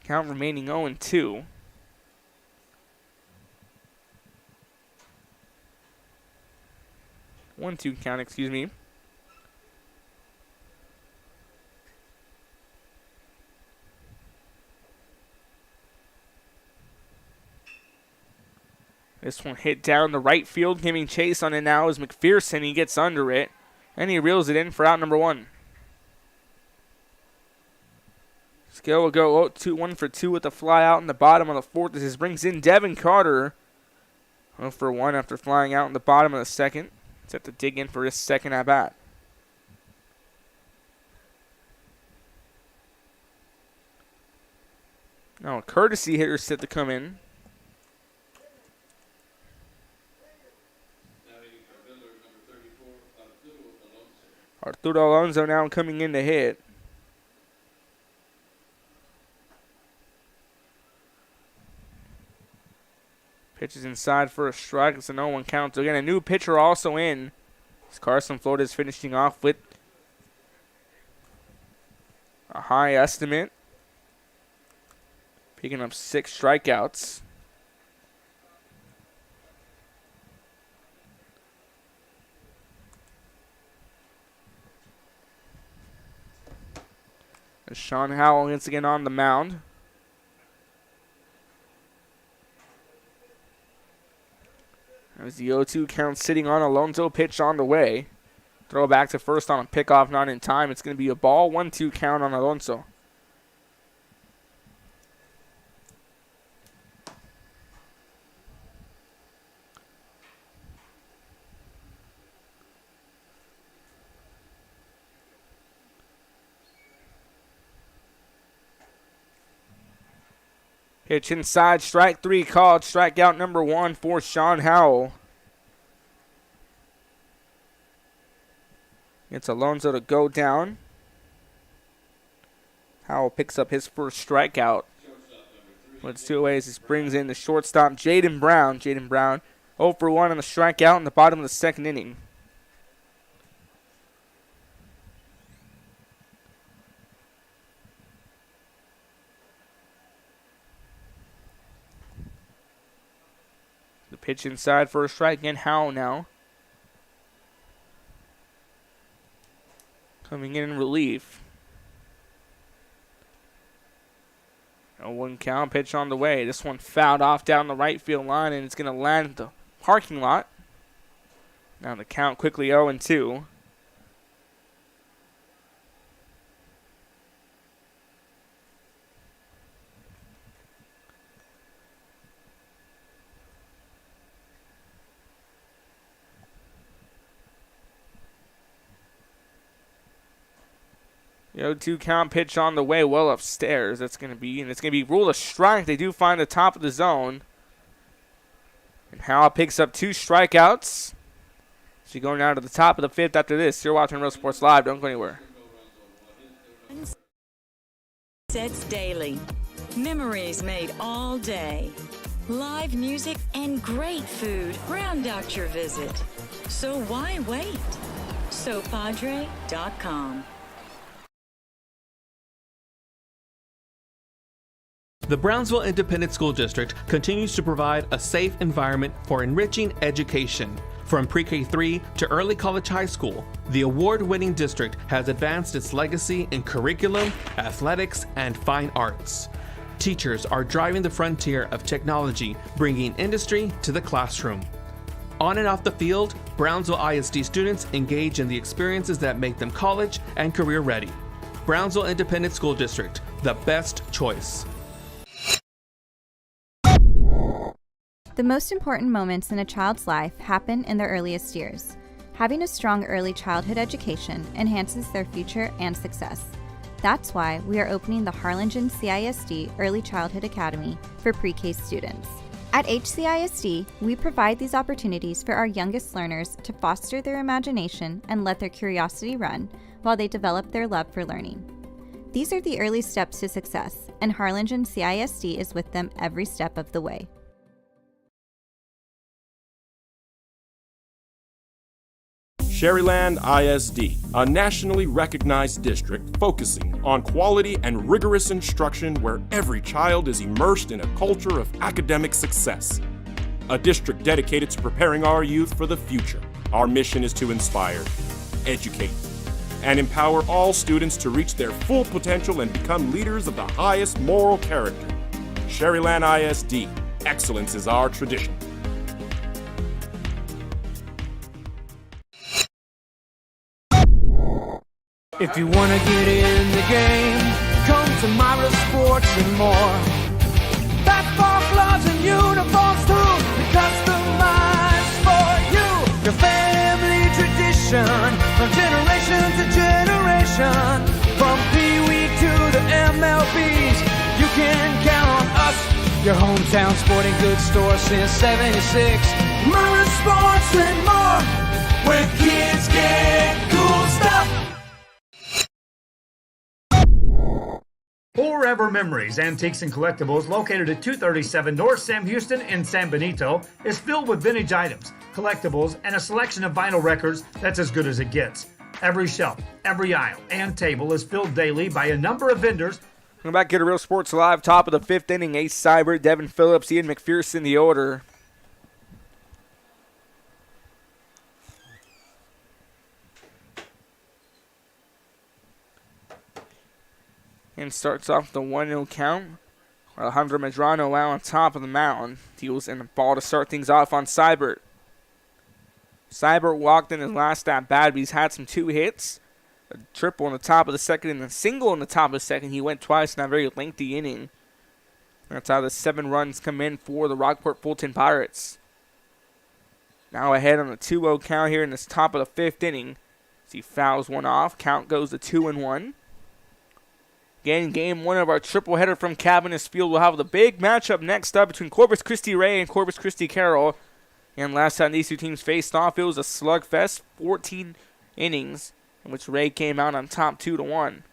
Count remaining 0-2. One-two count, excuse me. This one hit down the right field. Giving chase on it now is McPherson. He gets under it. And he reels it in for out number 1. Skill will go 1 for 2 with the fly out in the bottom of the fourth. This brings in Devin Carter. 0 for 1 after flying out in the bottom of the second. Set to dig in for his second at bat. Now a courtesy hitter set to come in. Arturo Alonso now coming in to hit. Pitches inside for a strike. It's a 0-1 count. So again, a new pitcher also in. As Carson Flores finishing off with a high estimate. Picking up 6 strikeouts. Sean Howell once again on the mound. There's the 0-2 count sitting on. Alonso, pitch on the way. Throw back to first on a pickoff, not in time. It's going to be a ball. 1-2 count on Alonso. Pitch inside, strike 3 called. Strikeout number 1 for Sean Howell. Gets Alonso to go down. Howell picks up his first strikeout. With 2 ways, this brings in the shortstop, Jaden Brown. Jaden Brown 0 for 1 on the strikeout in the bottom of the second inning. The pitch inside for a strike again. Howell now. Coming in relief. 0-1 count, pitch on the way. This one fouled off down the right field line, and it's going to land at the parking lot. Now the count quickly 0-2. The 0-2 count, pitch on the way, well upstairs. That's going to be, and it's going to be ruled a strike. They do find the top of the zone. And Howell picks up 2 strikeouts. So going down to the top of the 5th after this. You're watching Real Sports Live. Don't go anywhere. Sets daily. Memories made all day. Live music and great food round out your visit. So why wait? SoPadre.com. The Brownsville Independent School District continues to provide a safe environment for enriching education. From pre-K3 to early college high school, the award-winning district has advanced its legacy in curriculum, athletics, and fine arts. Teachers are driving the frontier of technology, bringing industry to the classroom. On and off the field, Brownsville ISD students engage in the experiences that make them college and career ready. Brownsville Independent School District, the best choice. The most important moments in a child's life happen in their earliest years. Having a strong early childhood education enhances their future and success. That's why we are opening the Harlingen CISD Early Childhood Academy for pre-K students. At HCISD, we provide these opportunities for our youngest learners to foster their imagination and let their curiosity run while they develop their love for learning. These are the early steps to success, and Harlingen CISD is with them every step of the way. Sherryland ISD, a nationally recognized district focusing on quality and rigorous instruction where every child is immersed in a culture of academic success. A district dedicated to preparing our youth for the future. Our mission is to inspire, educate, and empower all students to reach their full potential and become leaders of the highest moral character. Sherryland ISD, excellence is our tradition. If you want to get in the game, come to Myra Sports and more. Basketball gloves and uniforms too, customized for you. Your family tradition, from generation to generation. From Pee Wee to the MLBs, you can count on us. Your hometown sporting goods store since '76. Myra Sports and more, where kids get cool stuff. Forever Memories, Antiques and Collectibles, located at 237 North Sam Houston in San Benito, is filled with vintage items, collectibles, and a selection of vinyl records that's as good as it gets. Every shelf, every aisle, and table is filled daily by a number of vendors. Come back here to Real Sports Live, top of the 5th inning. Ace Seibert, Devin Phillips, Ian McPherson, the order. And starts off the 1-0 count. Alejandro Medrano out on top of the mound. Deals in the ball to start things off on Seibert. Seibert walked in his last at bat, but he's had some 2 hits. A triple in the top of the 2nd and a single in the top of the 2nd. He went twice in that very lengthy inning. That's how the 7 runs come in for the Rockport-Fulton Pirates. Now ahead on the 2-0 count here in this top of the 5th inning. As he fouls one off. Count goes to 2-1. Again, game 1 of our triple header from Cabinets Field. We'll have the big matchup next up between Corpus Christi Ray and Corpus Christi Carroll. And last time these two teams faced off, it was a slugfest, 14 innings, in which Ray came out on top 2-1.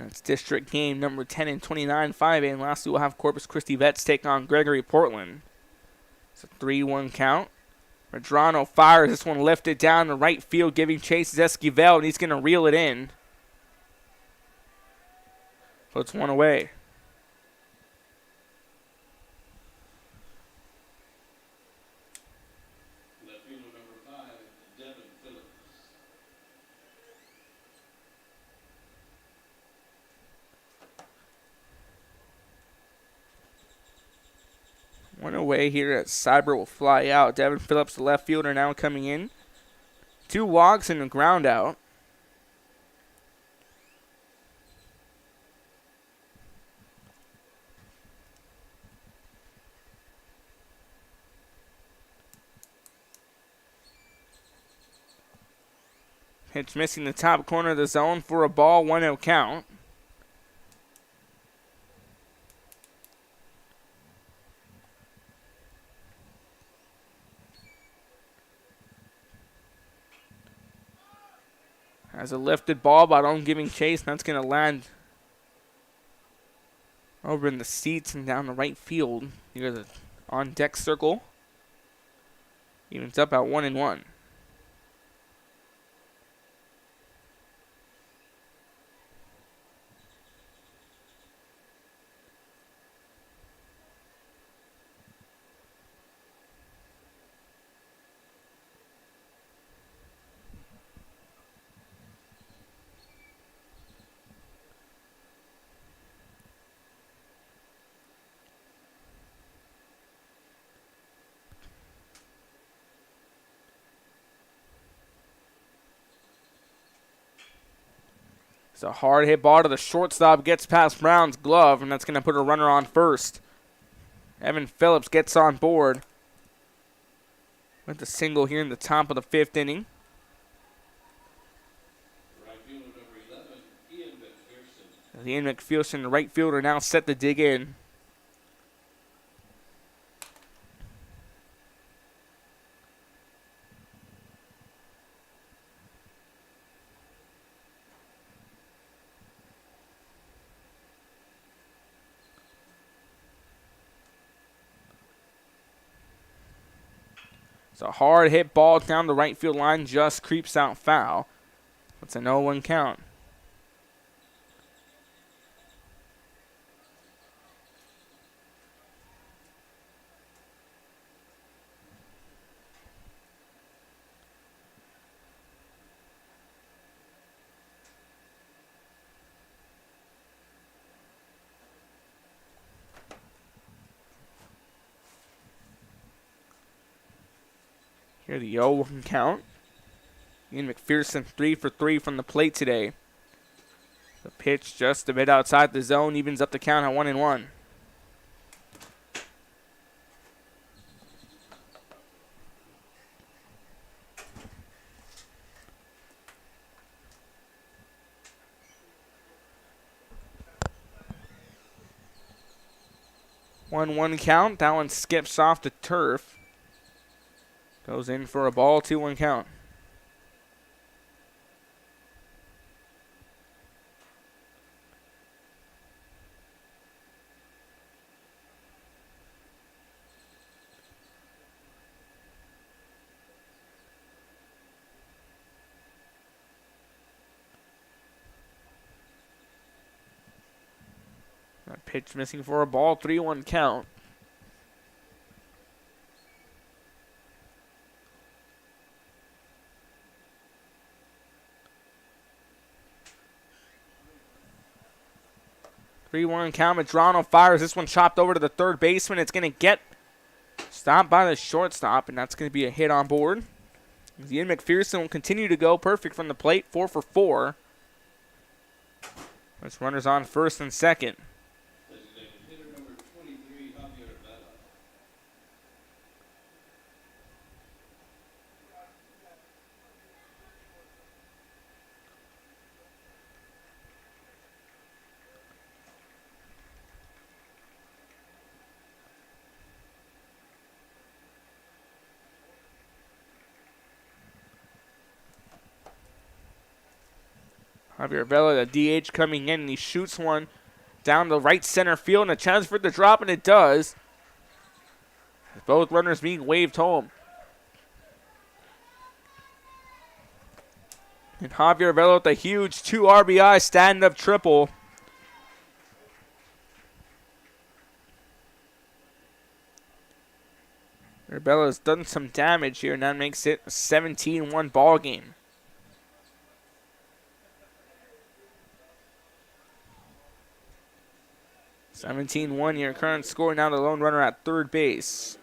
It's district game number 10 and 29, 5A. And lastly, we'll have Corpus Christi Vets take on Gregory Portland. It's a 3-1 count. Medrano fires this one, lifted down the right field, giving chase to Esquivel, and he's going to reel it in. Puts one away. Left fielder number 5, One away here as Cyber will fly out. Devin Phillips, the left fielder, now coming in. 2 walks and a ground out. Pitch missing the top corner of the zone for a ball, 1-0 count. Has a lifted ball, but on giving chase, and that's going to land over in the seats and down the right field. Near the on deck circle. Evens up at 1-1. It's a hard hit ball to the shortstop, gets past Brown's glove, and that's going to put a runner on first. Evan Phillips gets on board with the single here in the top of the 5th inning. Right fielder number 11, Ian McPherson. Ian McPherson, the right fielder, now set to dig in. It's a hard hit ball down the right field line, just creeps out foul. It's an 0-1 count. Here the 0-1 count. Ian McPherson 3 for 3 from the plate today. The pitch just a bit outside the zone, evens up the count at 1-1. One count. That one skips off the turf. Goes in for a ball, 2-1 count. That pitch missing for a ball, 3-1 count. Three-one count. Medrano fires. This one chopped over to the third baseman. It's going to get stopped by the shortstop, and that's going to be a hit on board. Ian McPherson will continue to go perfect from the plate, 4 for 4. This runner's on first and second. Designated hitter number 23, Javier Vela. Javier Vela, the DH, coming in, and he shoots one down the right center field, and a chance for it to drop, and it does. Both runners being waved home. And Javier Vela with a huge 2 RBI stand-up triple. Bella's done some damage here, and that makes it a 17-1 ball game. 17-1 your current score. Now the lone runner at third base.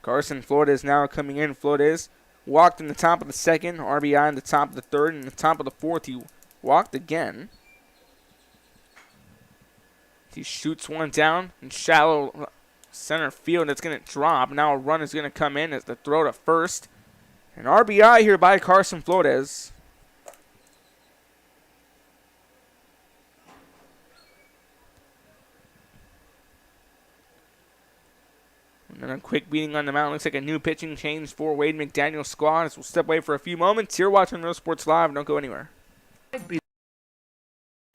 Carson Flores now coming in. Flores walked in the top of the second, RBI in the top of the third, and in the top of the fourth he walked again. He shoots one down in shallow center field. It's going to drop. Now a run is going to come in as the throw to first. An RBI here by Carson Flores. And then a quick beating on the mound. Looks like a new pitching change for Wade McDaniel's squad as we'll step away for a few moments. You're watching Real Sports Live. Don't go anywhere.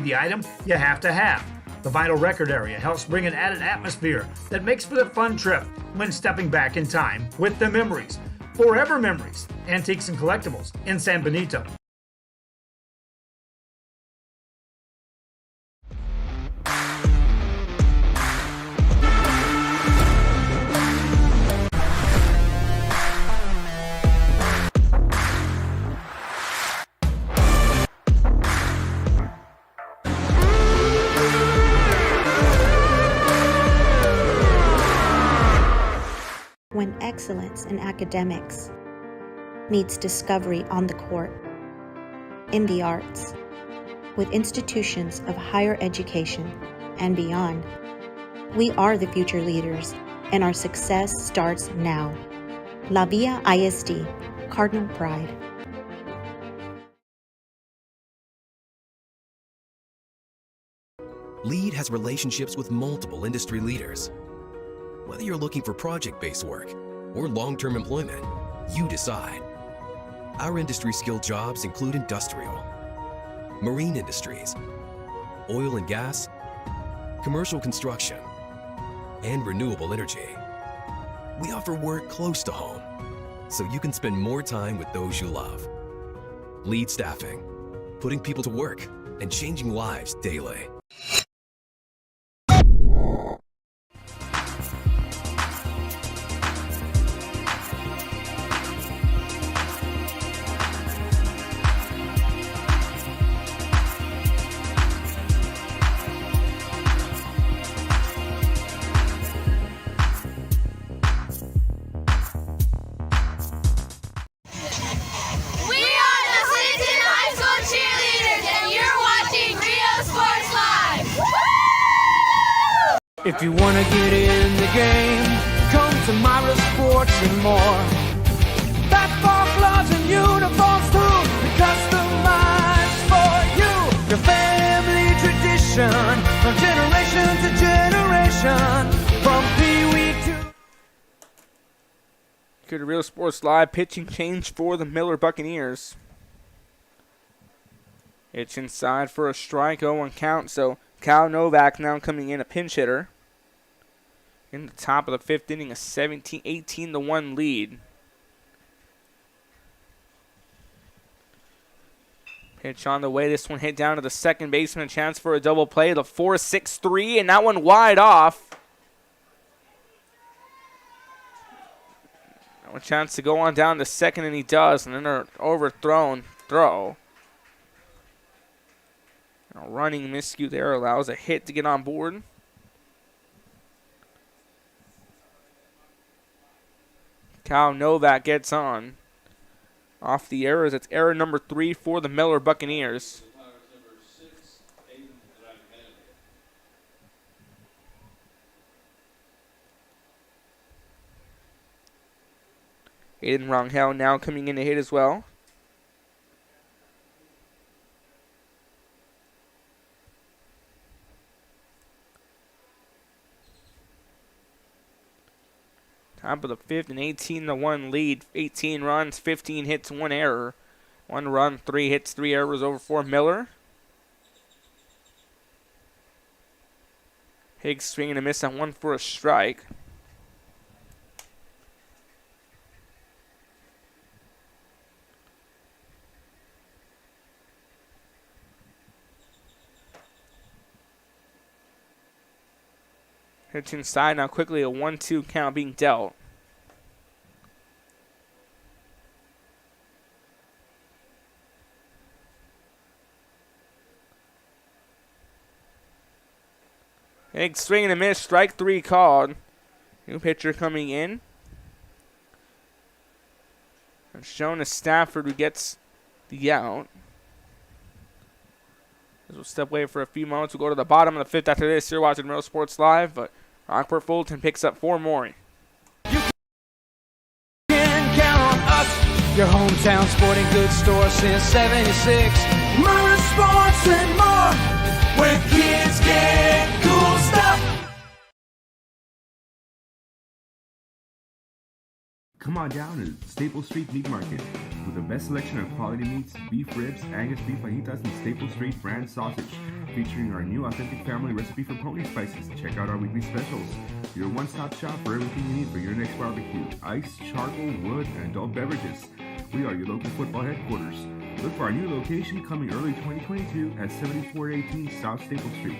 The item you have to have. The vinyl record area helps bring an added atmosphere that makes for a fun trip when stepping back in time with the memories. Forever Memories, Antiques and Collectibles in San Benito. When excellence in academics meets discovery on the court, in the arts, with institutions of higher education and beyond, we are the future leaders, and our success starts now. La Villa ISD, Cardinal Pride. LEAD has relationships with multiple industry leaders. Whether you're looking for project-based work or long-term employment, you decide. Our industry-skilled jobs include industrial, marine industries, oil and gas, commercial construction, and renewable energy. We offer work close to home, so you can spend more time with those you love. LEAD Staffing, putting people to work and changing lives daily. If you want to get in the game, come to Myra Sports and more. Basketball gloves and uniforms too, customized for you. Your family tradition, from generation to generation, from Pee-wee to... Good Real Sports Live pitching change for the Miller Buccaneers. It's inside for a strike, 0-1 count, so Kyle Novak now coming in a pinch hitter. In the top of the fifth inning, a 18-1 lead. Pitch on the way. This one hit down to the second baseman. A chance for a double play. The 4-6-3, and that one wide off. A chance to go on down to second, and he does. And then an overthrown throw. A running miscue there allows a hit to get on board. Kyle Novak gets on. Off the errors, it's error number 3 for the Miller Buccaneers. Aiden Rangel now coming in to hit as well. Top of the fifth, an 18-1 lead. 18 runs, 15 hits, 1 error. 1 run, 3 hits, 3 errors over for Miller. Higgs swinging a miss on 1 for a strike. Pitch inside now quickly, a 1-2 count being dealt. Big swing and a miss. Strike 3 called. New pitcher coming in. And shown to Stafford, who gets the out. We'll step away for a few moments. We'll go to the bottom of the 5th after this. You're watching Real Sports Live, but Rockport-Fulton picks up 4 more. You can count on us, your hometown sporting goods store since 76. Murder, sports, and more, where kids get cool stuff. Come on down to Staples Street Meat Market with the best selection of quality meats, beef ribs, Angus beef fajitas, and Staples Street brand sausage, featuring our new authentic family recipe for pony spices. Check out our weekly specials. Your one-stop shop for everything you need for your next barbecue: ice, charcoal, wood, and adult beverages. We are your local football headquarters. Look for our new location coming early 2022 at 7418 South Staples Street.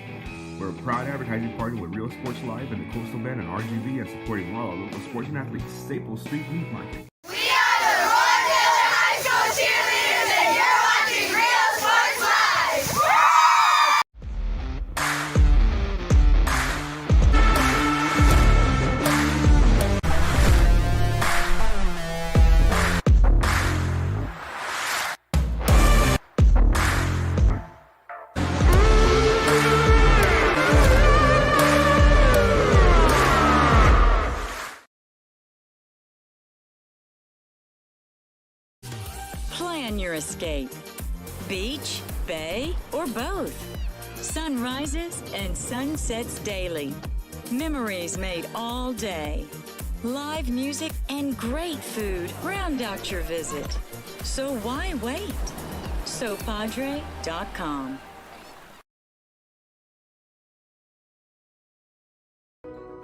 We're a proud advertising partner with Real Sports Live and the Coastal Band and RGV, and supporting all our local sports and athletes. Staples Street Meat Market. We are the Roy Taylor High School cheerleaders, and you're watching Real Sports Live. Plan your escape. Beach, bay, or both. Sunrises and sunsets daily. Memories made all day. Live music and great food round out your visit. So why wait? SoPadre.com.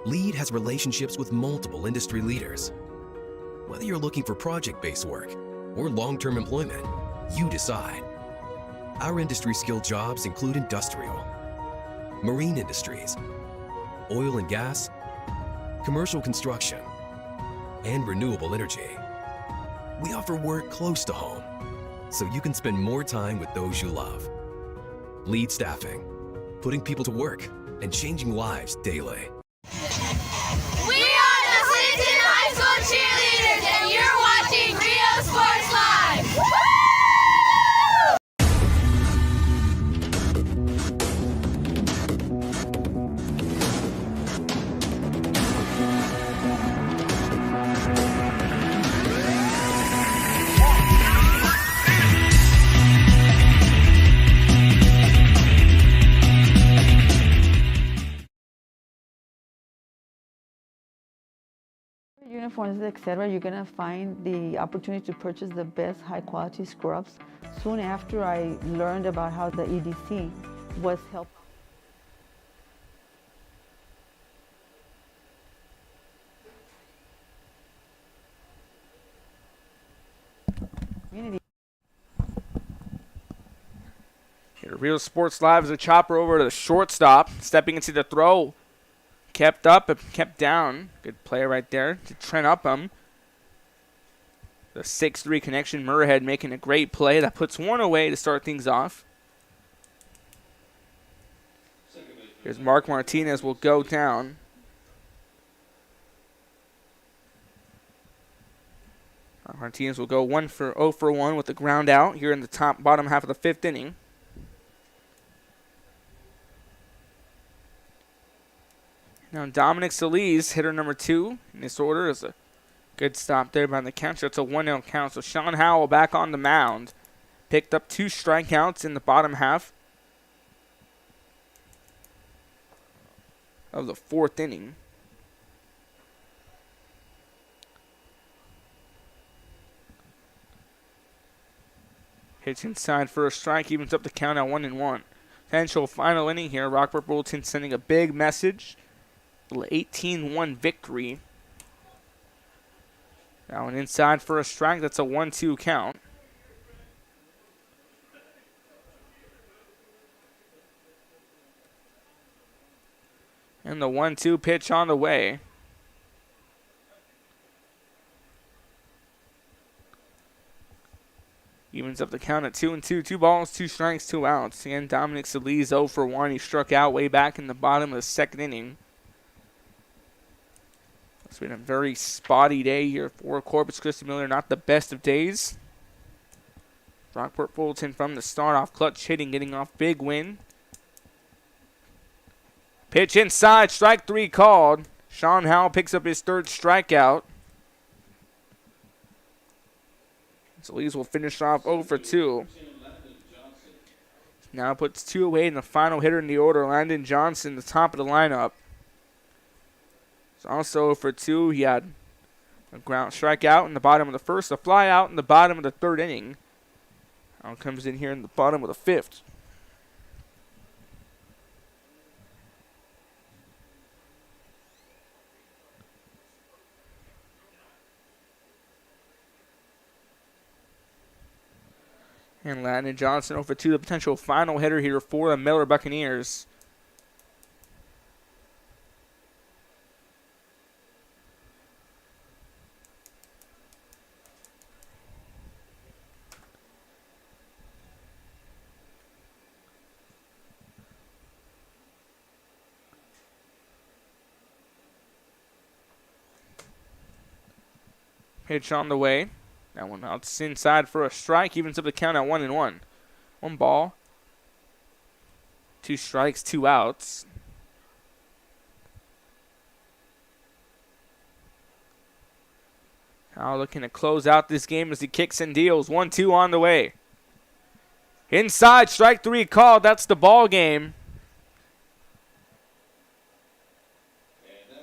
Lead has relationships with multiple industry leaders. Whether you're looking for project-based work or long-term employment, you decide. Our industry-skilled jobs include industrial, marine industries, oil and gas, commercial construction, and renewable energy. We offer work close to home, so you can spend more time with those you love. Lead Staffing, putting people to work and changing lives daily. We are the Clinton High School cheerleaders, and you're watching Real Sports Live. Woo! Uniforms, etc., you're going to find the opportunity to purchase the best high-quality scrubs. Soon after I learned about how the EDC was helping community. Here, Real Sports Live is a chopper over to the shortstop, stepping into the throw. Kept up, kept down. Good play right there to Trent Upham. The 6-3 connection. Murrhead making a great play. That puts one away to start things off. Here's Mark Martinez will go down. Martinez will go 0 for 1 with the ground out here in the bottom half of the 5th inning. Now Dominic Solis, hitter number 2 in this order, is a good stop there by the catcher. It's a 1-0 count. So Sean Howell back on the mound. Picked up 2 strikeouts in the bottom half of the 4th inning. Hits inside for a strike, evens up the count at 1-1. Potential final inning here. Rockport-Fulton sending a big message. 18-1 victory. Now an inside for a strike. That's a 1-2 count. And the 1-2 pitch on the way. Evens up the count at 2-2. 2 balls, 2 strikes, 2 outs. And Dominic Solis 0 for 1. He struck out way back in the bottom of the second inning. It's been a very spotty day here for Corpus Christi Miller. Not the best of days. Rockport-Fulton from the start off. Clutch hitting, getting off big win. Pitch inside. Strike 3 called. Sean Howell picks up his 3rd strikeout. Solis will finish off 0 for 2. Now puts 2 away in the final hitter in the order, Landon Johnson, the top of the lineup. It's also 0 for 2. He had a ground strikeout in the bottom of the first, a fly out in the bottom of the 3rd inning. Now comes in here in the bottom of the 5th. And Landon Johnson 0 for 2, the potential final hitter here for the Miller Buccaneers. Pitch on the way. That one out inside for a strike. Evens up the count at 1-1. 1 ball. 2 strikes, 2 outs. Now looking to close out this game as he kicks and deals. 1-2 on the way. Inside, strike 3 called. That's the ball game.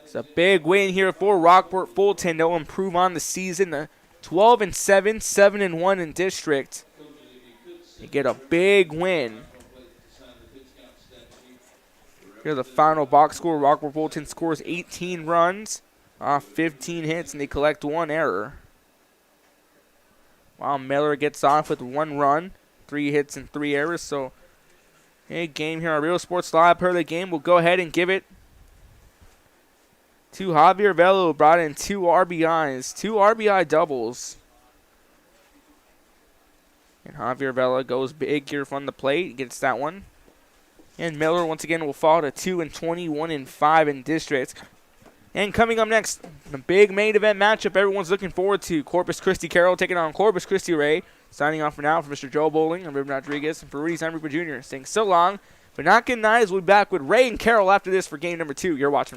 It's a big win here for Rockport-Fulton. They'll improve on the season. 12-7, 7-1 in district. They get a big win. Here's the final box score. Rockport-Fulton scores 18 runs off 15 hits, and they collect 1 error. While Miller gets off with 1 run, 3 hits, and 3 errors. So, a game here on Real Sports Live. Per the game, we'll go ahead and give it to Javier Velo. Brought in 2 RBIs, 2 RBI doubles. And Javier Vela goes big here from the plate, gets that one. And Miller once again will fall to 2-20, 1-5 in district. And coming up next, the big main event matchup everyone's looking forward to. Corpus Christi Carroll taking on Corpus Christi Ray. Signing off for now for Mr. Joe Bowling, I'm Ruben Rodriguez, and for Rudy Steinberger Jr. Saying so long, but not good night, as we'll be back with Ray and Carroll after this for game number 2. You're watching